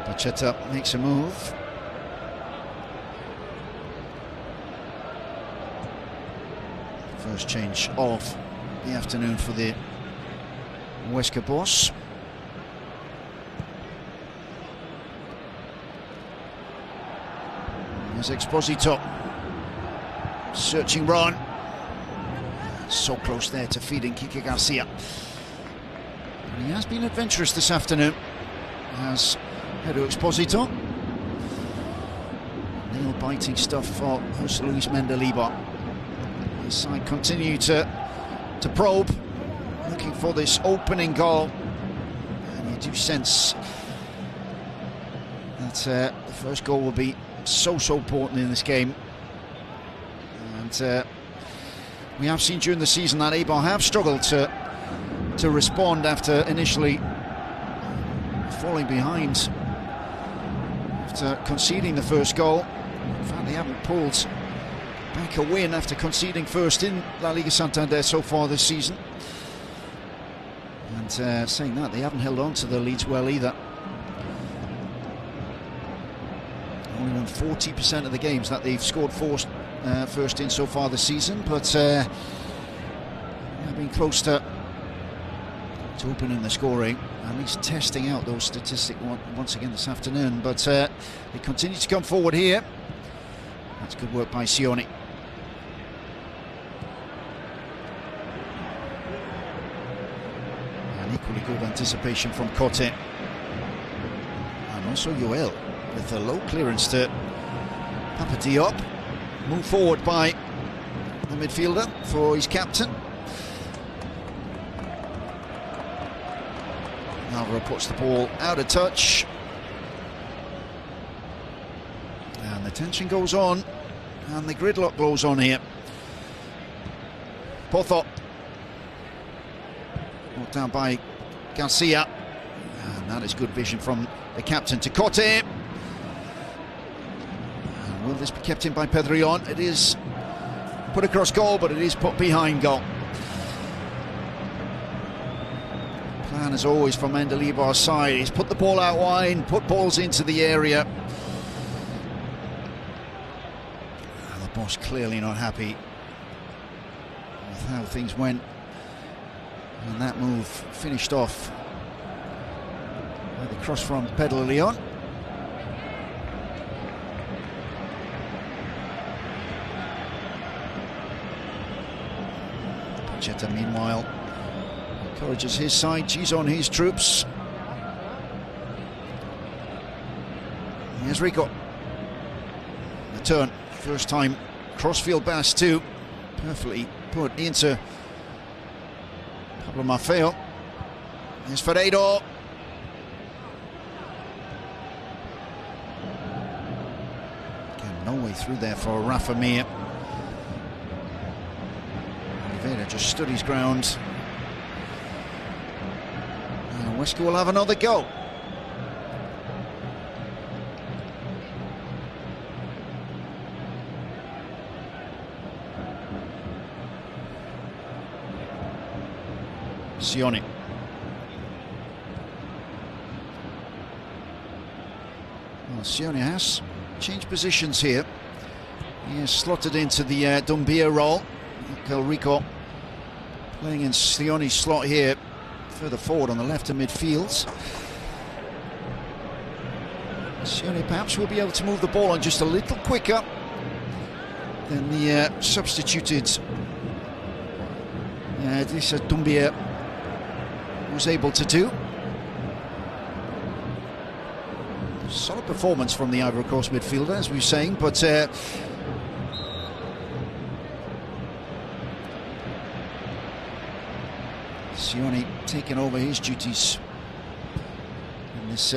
Pacheta makes a move. First change of the afternoon for the Huesca boss. There's Exposito. Searching run. So close there to feeding Kike Garcia. And he has been adventurous this afternoon. As Pedro Exposito. Nail-biting stuff for Jose Luis Mendilibar. His side continue to probe, looking for this opening goal. And you do sense that the first goal will be so important in this game. And we have seen during the season that Eibar have struggled to respond after initially falling behind after conceding the first goal. In fact, they haven't pulled back a win after conceding first in La Liga Santander so far this season. And saying that, they haven't held on to their leads well either. Only won 40% of the games that they've scored first in so far this season, but they've been close to opening the scoring, at least testing out those statistics once again this afternoon. But they continue to come forward here. That's good work by Sioni. And equally good anticipation from Cote. And also Yoel with a low clearance to Papa Diop. Move forward by the midfielder for his captain. Alvaro puts the ball out of touch. And the tension goes on. And the gridlock goes on here. Pozo. Brought down by Garcia. And that is good vision from the captain to Cote. And will this be kept in by Pedrion? It is put across goal, but it is put behind goal. Plan as always from Eibar's side. He's put the ball out wide, put balls into the area. The boss clearly not happy with how things went. And that move finished off by the cross from Pedro Leon. Pacheta, meanwhile, encourages his side. G's on his troops. Here's Rico. The turn, first time crossfield pass too. Perfectly put into Pablo Maffeo. Here's Ferreiro. Again, no way through there for Rafa Mir. Oliveira just stood his ground. And Huesca will have another go. Sioni. Well, Sioni has changed positions here. He is slotted into the Dumbia role. Mikel Rico playing in Sioni's slot here, further forward on the left of midfield. Sioni perhaps will be able to move the ball on just a little quicker than the substituted Idrissa Dumbia was able to do. Solid performance from the Ivory Coast midfielder, as we were saying, but Sioni taking over his duties in this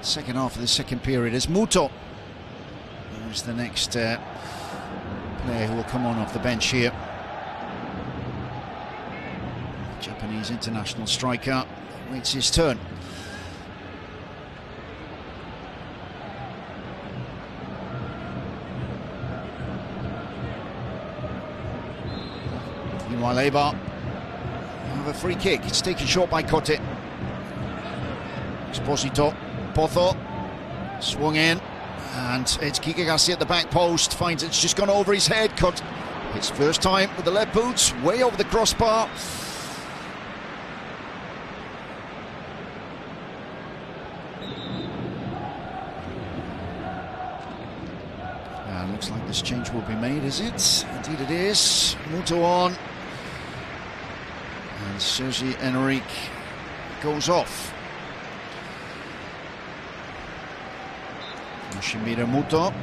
second half of the second period as Muto, who's the next player who will come on off the bench here. Japanese international striker waits his turn. Meanwhile, Eibar have a free kick. It's taken short by Cote. Exposito, Pozo, swung in, and it's Kike Garcia at the back post. Finds it's just gone over his head. Cut his first time with the left boots, way over the crossbar. Looks like this change will be made, is it? Indeed it is. Muto on. And Sergi Enrique goes off. Yoshimura Muto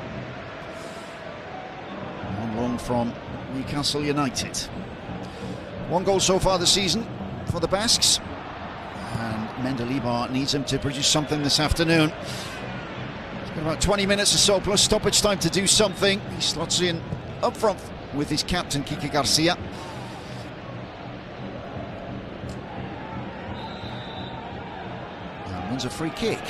on loan from Newcastle United. One goal so far this season for the Basques. And Mendilibar needs him to produce something this afternoon. About 20 minutes or so plus stoppage time to do something. He slots in up front with his captain Kike Garcia. And wins a free kick.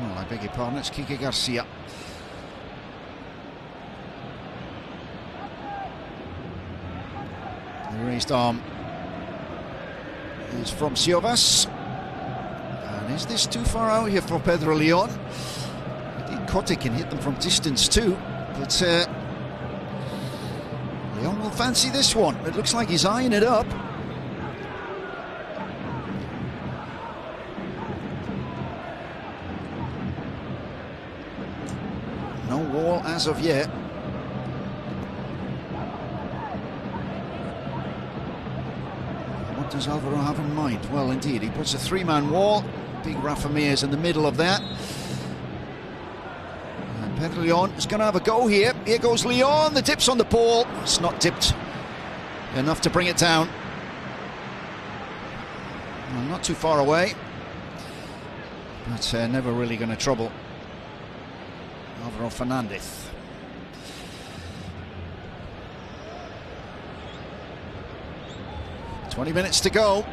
Well, I beg your pardon, it's Kike Garcia. The raised arm is from Siovas. And is this too far out here for Pedro Leon? Indeed, Cote can hit them from distance too, but Leon will fancy this one. It looks like he's eyeing it up. as of yet. What does Alvaro have in mind? Well, indeed, he puts a three-man wall. Big Rafa Mir's in the middle of that. And Pedro Leon is going to have a go here. Here goes Leon. The dip's on the ball. It's not dipped enough to bring it down. Well, not too far away, but never really going to trouble Alvaro Fernandez. "20 minutes to go."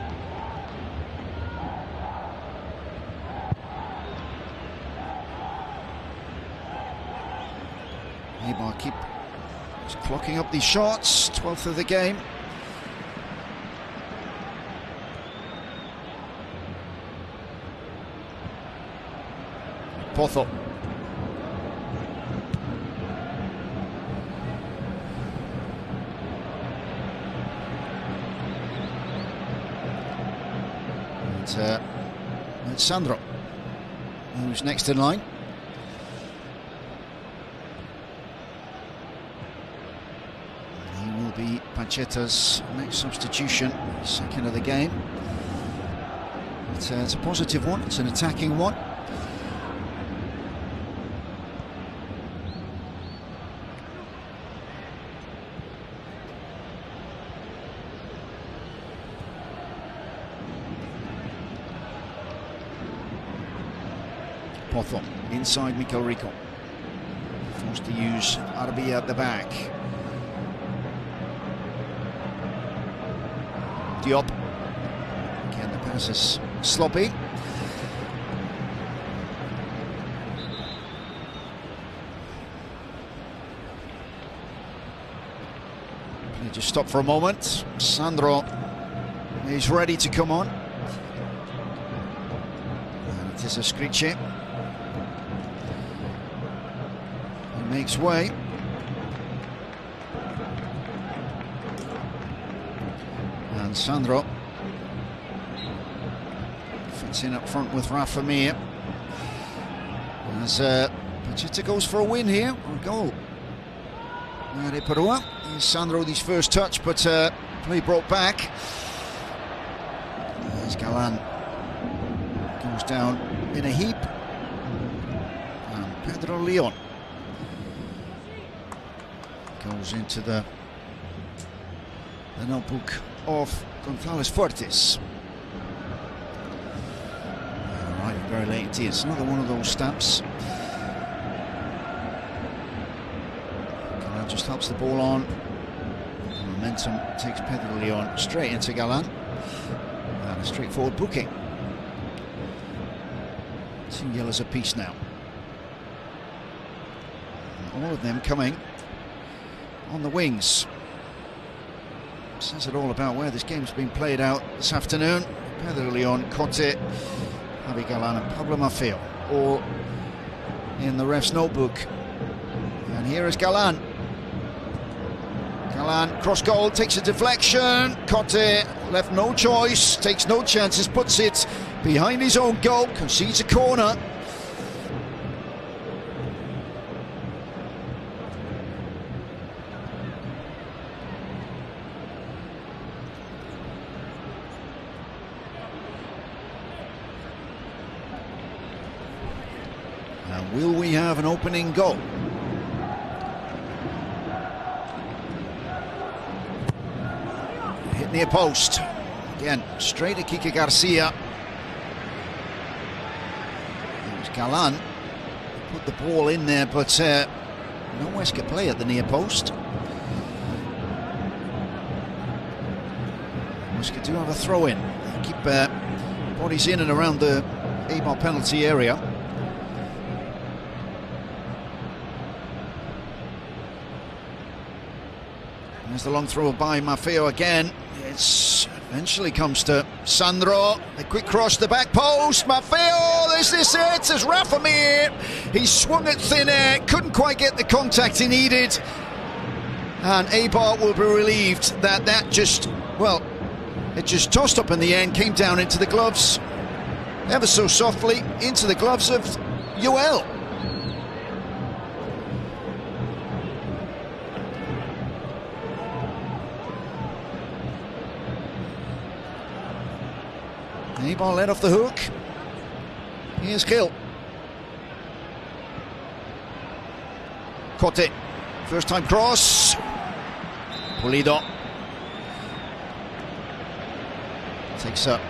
Eibar keep just clocking up these shots. 12th of the game. Pozo. It's Sandro who's next in line. He will be Pancheta's next substitution, second of the game. It's a positive one, it's an attacking one. Pozo inside Mikel Rico, forced to use Arbi at the back. Diop, again the pass is sloppy. He just stop for a moment. Sandro is ready to come on, and it is a Scricci. Makes way. And Sandro fits in up front with Rafa Mir. As Pancheta goes for a win here, or a goal. De Perua. Here's Sandro with his first touch, but play brought back. As Galan goes down in a heap. And Pedro Leon goes into the notebook of González Fuertes. Right, very late. It's another one of those stamps. Galan just helps the ball on. The momentum takes Pedro Leon straight into Galan. And a straightforward booking. 2 yellows apiece now. And all of them coming on the wings. Says it all about where this game's been played out this afternoon. Pedro Leon, Cote, Javi Galan and Pablo Maffeo, all in the ref's notebook. And here is Galan. Galan, cross goal, takes a deflection. Cote left no choice, takes no chances, puts it behind his own goal, concedes a corner. Will we have an opening goal? Hit near post. Again, straight to Kike Garcia. It was Galan. Put the ball in there, but no Huesca play at the near post. Huesca do have a throw in. They keep bodies in and around the Eibar penalty area. There's the long throw by Maffeo again. It eventually comes to Sandro. A quick cross to the back post. Maffeo, is this it? It's Rafa Mir. He swung at thin air, couldn't quite get the contact he needed. And Eibar will be relieved that just, well, it just tossed up in the end, came down into the gloves, ever so softly, into the gloves of Joel. Eibar led off the hook. Here's Gil. Cote. First time cross. Pulido. Takes up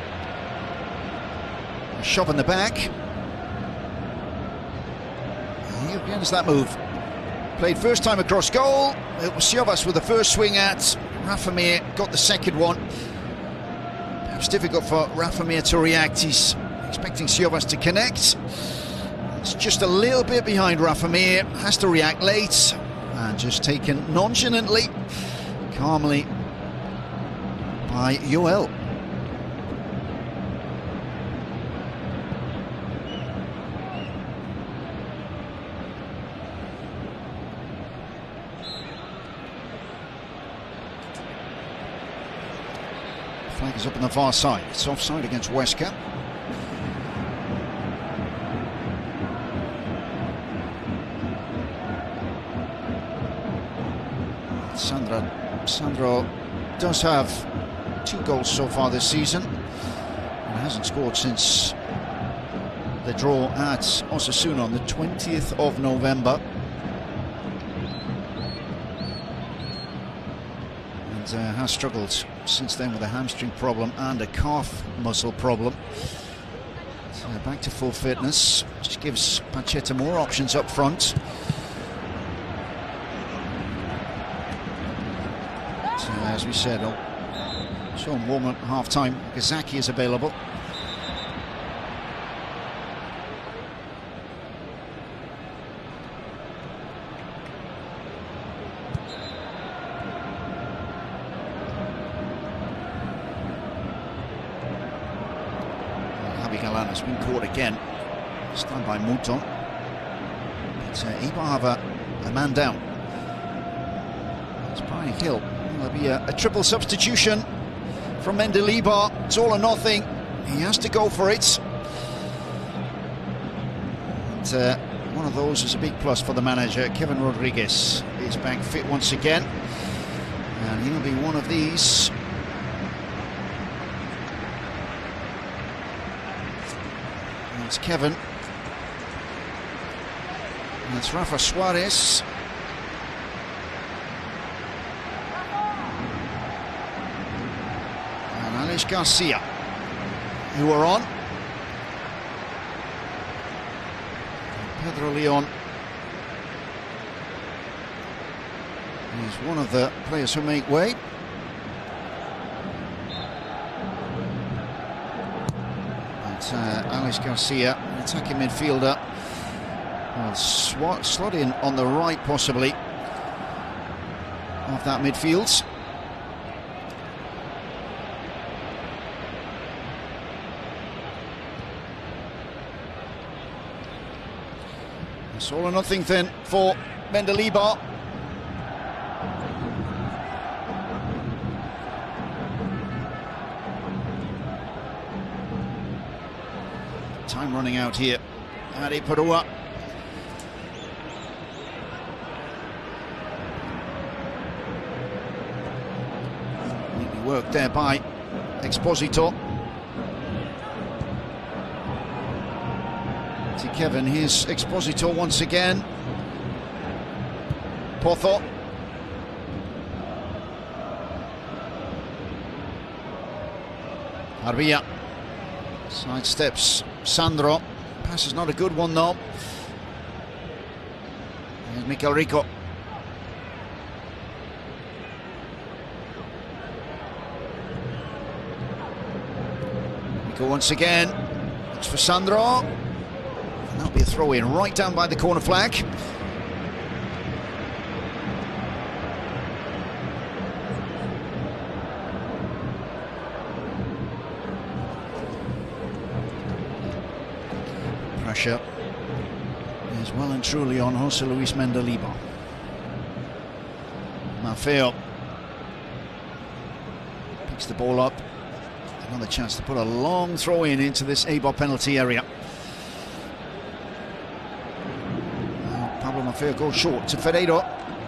a shove in the back. Here begins that move. Played first time across goal. It was Siovas with the first swing at. Rafamir got the second one. Perhaps difficult for Rafamir to react. He's expecting Siovas to connect. It's just a little bit behind Rafamir. Has to react late. And just taken nonchalantly, calmly by Joel. Flag is up on the far side. It's offside against Huesca. Sandro does have 2 goals so far this season and hasn't scored since the draw at Osasuna on the 20th of November. And has struggled since then with a hamstring problem and a calf muscle problem. So back to full fitness, which gives Pacheta more options up front. As we said, Sean warm at half-time. Gazaki is available. Habigalan has been caught again. Stand by Mouton. But Eibar have a man down. It's Brian Hill. There'll be a triple substitution from Mendilibar. It's all or nothing. He has to go for it. And one of those is a big plus for the manager. Kevin Rodriguez is back fit once again. And he'll be one of these. And it's Kevin. And it's Rafa Suarez. Garcia, who are on. Pedro Leon is one of the players who make way. And Alex Garcia, an attacking midfielder, will slot in on the right, possibly, of that midfield. It's all or nothing then for Mendilibar. Time running out here. Adi Padua. Neatly worked there by Exposito. Kevin, here's Exposito once again. Pozo. Arbilla. Side steps Sandro. Pass is not a good one though. Here's Mikel Rico. Rico once again. It's for Sandro. And that'll be a throw in right down by the corner flag. Pressure is well and truly on Jose Luis Mendilibar. Maffeo picks the ball up. Another chance to put a long throw in into this Eibar penalty area. Pablo Maffeo goes short to Ferreiro.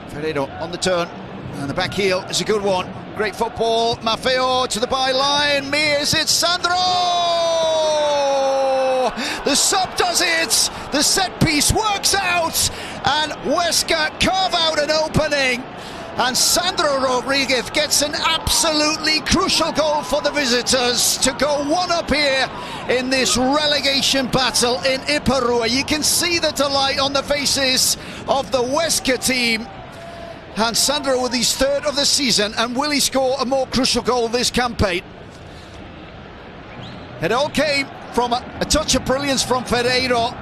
Ferreiro on the turn, and the back heel is a good one. Great football. Maffeo to the byline. Mears it. Sandro! score. The sub does it. The set piece works out, and Huesca carve out an opening. And Sandro Rodriguez gets an absolutely crucial goal for the visitors to go 1-up here in this relegation battle in Eibar. You can see the delight on the faces of the Huesca team. And Sandro with his third of the season, and will he score a more crucial goal this campaign? It all came from a touch of brilliance from Ferreiro.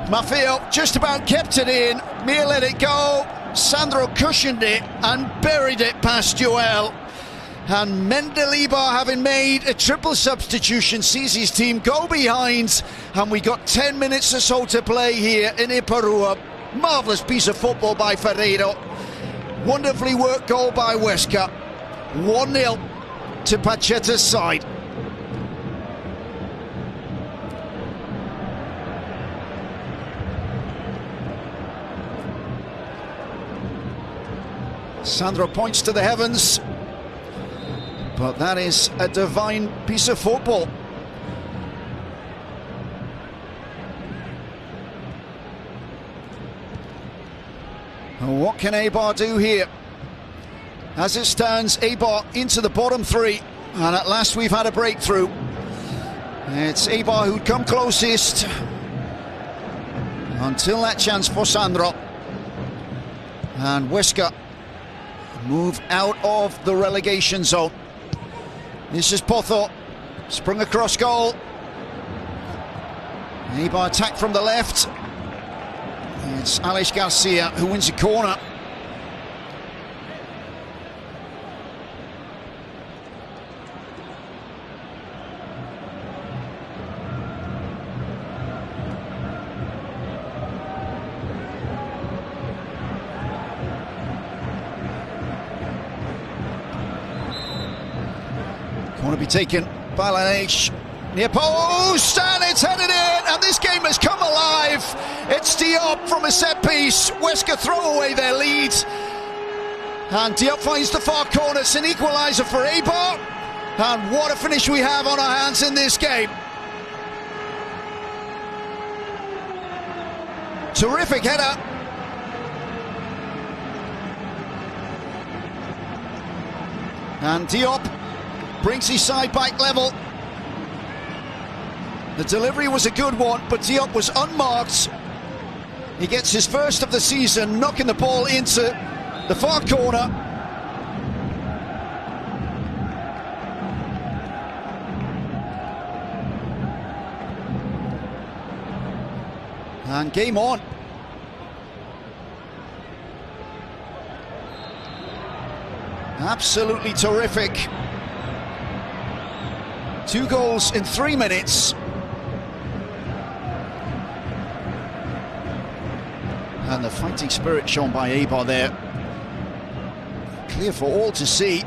Maffeo just about kept it in. Mir let it go. Sandro cushioned it and buried it past Joel. And Mendilibar, having made a triple substitution, sees his team go behind. And we got 10 minutes or so to play here in Eibar. Marvellous piece of football by Ferreiro. Wonderfully worked goal by Huesca. 1-0 to Pachetta's side. Sandro points to the heavens, but that is a divine piece of football. And what can Eibar do here? As it stands, Eibar into the bottom three, and at last we've had a breakthrough. It's Eibar who'd come closest until that chance for Sandro. And Huesca move out of the relegation zone. This is Pozo, sprung across goal. Eibar attack from the left. It's Alex Garcia who wins a corner. Corner be taken by Lanage. Near post, and it's headed in, and this game has come alive. It's Diop from a set piece. Huesca throw away their lead, and Diop finds the far corner. It's an equaliser for Eibar, and what a finish we have on our hands in this game. Terrific header. And Diop brings his side back level. The delivery was a good one, but Diop was unmarked. He gets his first of the season, knocking the ball into the far corner. And game on. Absolutely terrific. 2 goals in 3 minutes. And the fighting spirit shown by Eibar there. Clear for all to see.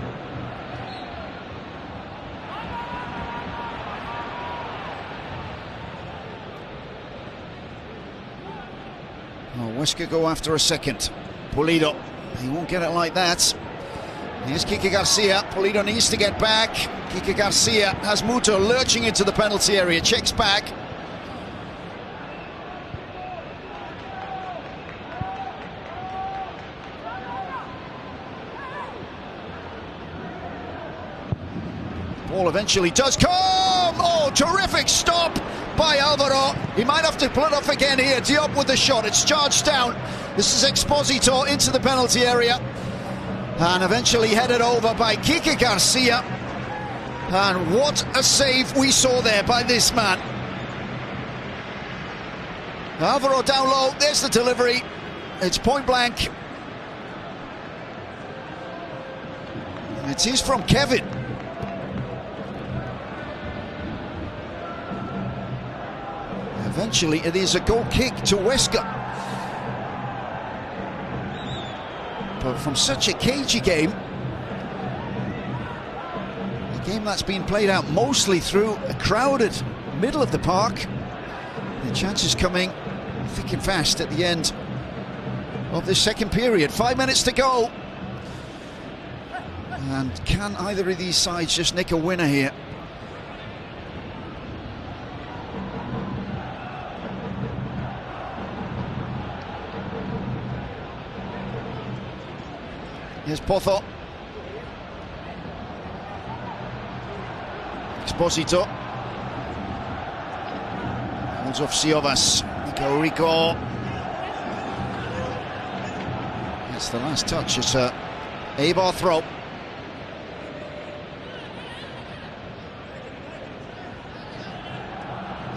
Oh, Huesca go after a second. Pulido, he won't get it like that. Here's Kike Garcia. Pulido needs to get back. Kike Garcia has Muto lurching into the penalty area, checks back. Ball eventually does come. Oh, terrific stop by Alvaro. He might have to pull it off again here. Diop with the shot. It's charged down. This is Exposito into the penalty area. And eventually headed over by Kike Garcia. And what a save we saw there by this man. Alvaro down low. There's the delivery. It's point blank. It is from Kevin. Eventually it is a goal kick to Huesca. But from such a cagey game, a game that's been played out mostly through a crowded middle of the park, the chances coming thick and fast at the end of this second period. 5 minutes to go. And can either of these sides just nick a winner here? Here's Pozo. Exposito. Holds off Siovas. Nico Rico. That's the last touch. It's a Eibar throw.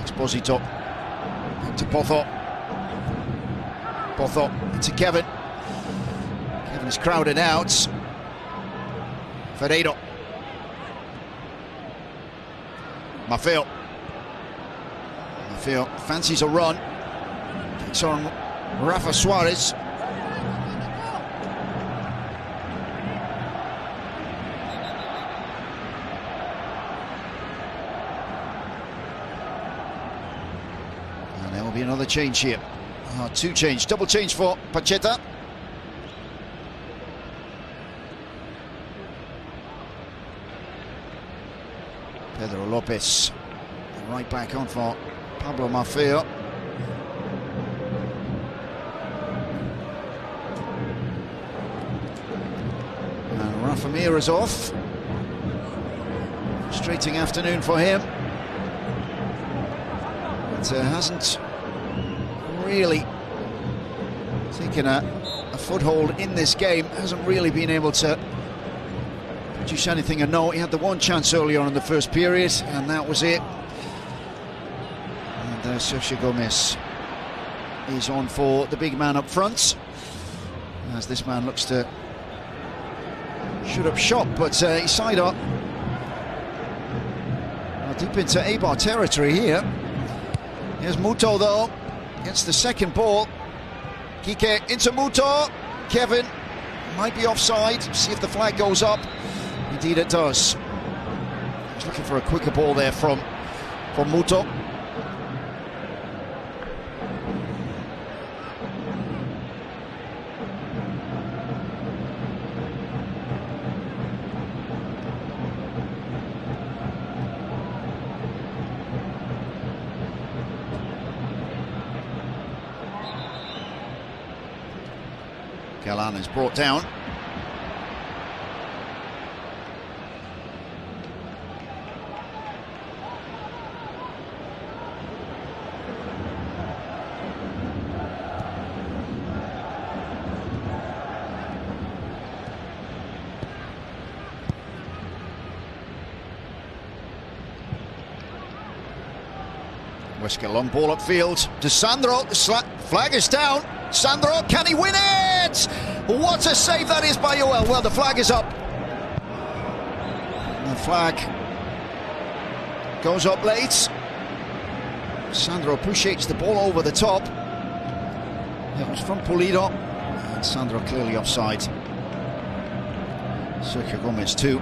Exposito. Back to Pozo. Pozo to Kevin. Kevin is crowded out. Ferreiro. Maffeo. Maffeo fancies a run. Takes on Rafa Suarez. And there will be another change here. Two change, double change for Pacheta. Pedro Lopez, right back on for Pablo Maffeo. And Rafa Mir is off. Frustrating afternoon for him. But hasn't really taken a foothold in this game. Hasn't really been able to produce anything of note. He had the one chance earlier on in the first period, and that was it. And Sergio Gomez is on for the big man up front, as this man looks to shoot up shop, but he's side up. Deep into Eibar territory here. Here's Muto though, gets the second ball. Kike into Muto. Kevin might be offside. See if the flag goes up. Indeed it does. He's looking for a quicker ball there from Muto. Galan is brought down. Huesca long ball upfield to Sandro. The flag is down. Sandro, can he win it? What a save that is by Joel. Well, the flag is up. The flag goes up late. Sandro pushes the ball over the top. It was from Pulido. And Sandro clearly offside. Sergio Gomez too.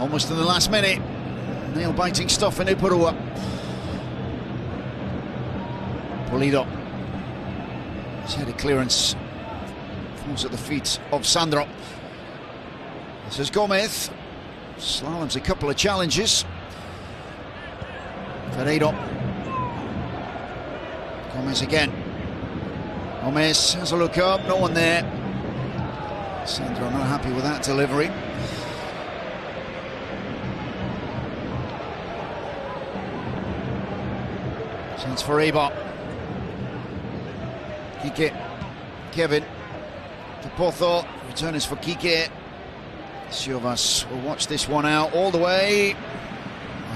Almost in the last minute. Nail-biting stuff in Ipurua. Pulido. His headed clearance falls at the feet of Sandro. This is Gomez. Slaloms a couple of challenges. Ferreiro. Gomez again. Gomez has a look up, no one there. Sandro not happy with that delivery. Chance for Eibar. Kike. Kevin. To Pozo. Return is for Kike. Siovas will watch this one out all the way.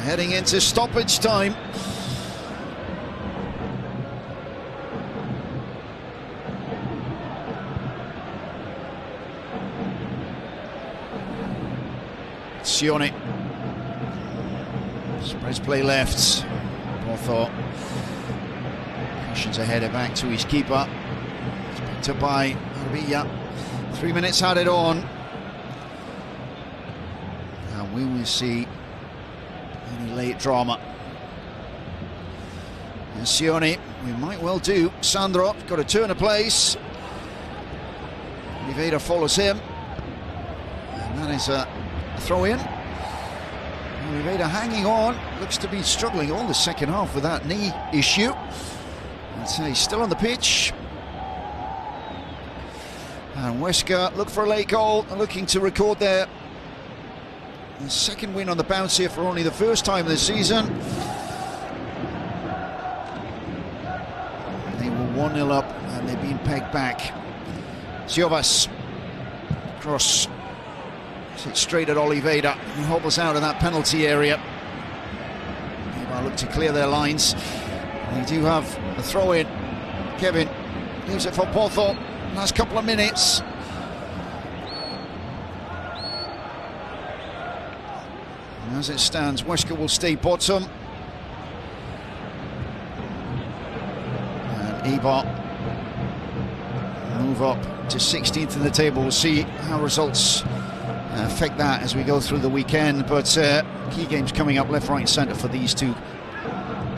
Heading into stoppage time. Sione. Spreads play left. Pozo cushions a header back to his keeper. It's picked up by Arbilla. 3 minutes had it on. And we will see any late drama. And Sione, we might well do. Sandro got a turn of place. Oliveira follows him. And that is a throw in. Oliveira hanging on, looks to be struggling all the second half with that knee issue. I'd say he's still on the pitch. And Huesca look for a late goal, looking to record their second win on the bounce here for only the first time this season. They were 1-0 up and they've been pegged back. Ciovas, cross, sits straight at Oliveira, who hobbles out of that penalty area. Eibar look to clear their lines. They do have a throw in. Kevin leaves it for Pozo. Last couple of minutes. And as it stands, Huesca will stay bottom. And Eibar move up to 16th in the table. We'll see how results affect that as we go through the weekend. But key games coming up left, right and centre for these two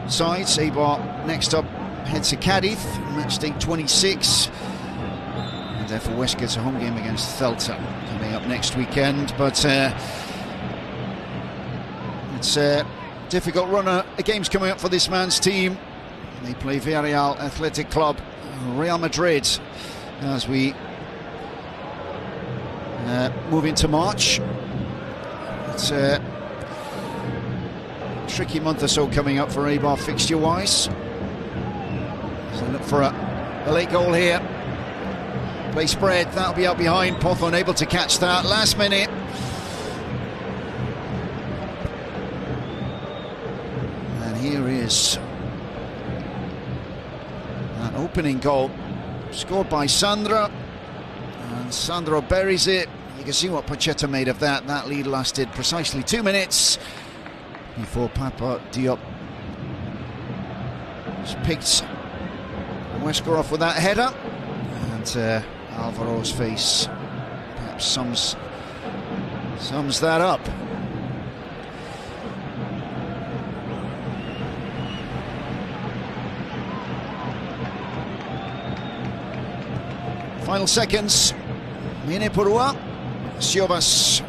sides. Eibar next up heads to Cadiz, match day 26. And therefore Huesca gets a home game against Celta coming up next weekend. But it's a difficult run of games coming up for this man's team. They play Villarreal, Athletic Club, Real Madrid as we move into March. It's a tricky month or so coming up for Eibar fixture-wise. So look for a late goal here. Play spread, that'll be out behind. Pozo unable to catch that last minute. And here is that opening goal, scored by Sandro. And Sandro buries it. You can see what Pacheta made of that. That lead lasted precisely 2 minutes before Papa Diop was picked Huesca off with that header. And Alvaro's face perhaps sums that up. Final seconds. Mine Purua. Ciovas.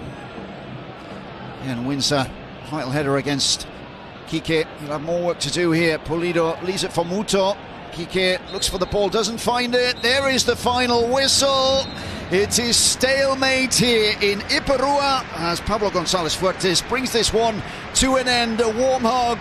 And wins a vital header against Kike. He'll have more work to do here. Pulido leaves it for Muto. Kike looks for the ball, doesn't find it. There is the final whistle. It is stalemate here in Ipurua as Pablo González Fuertes brings this one to an end. A warm hug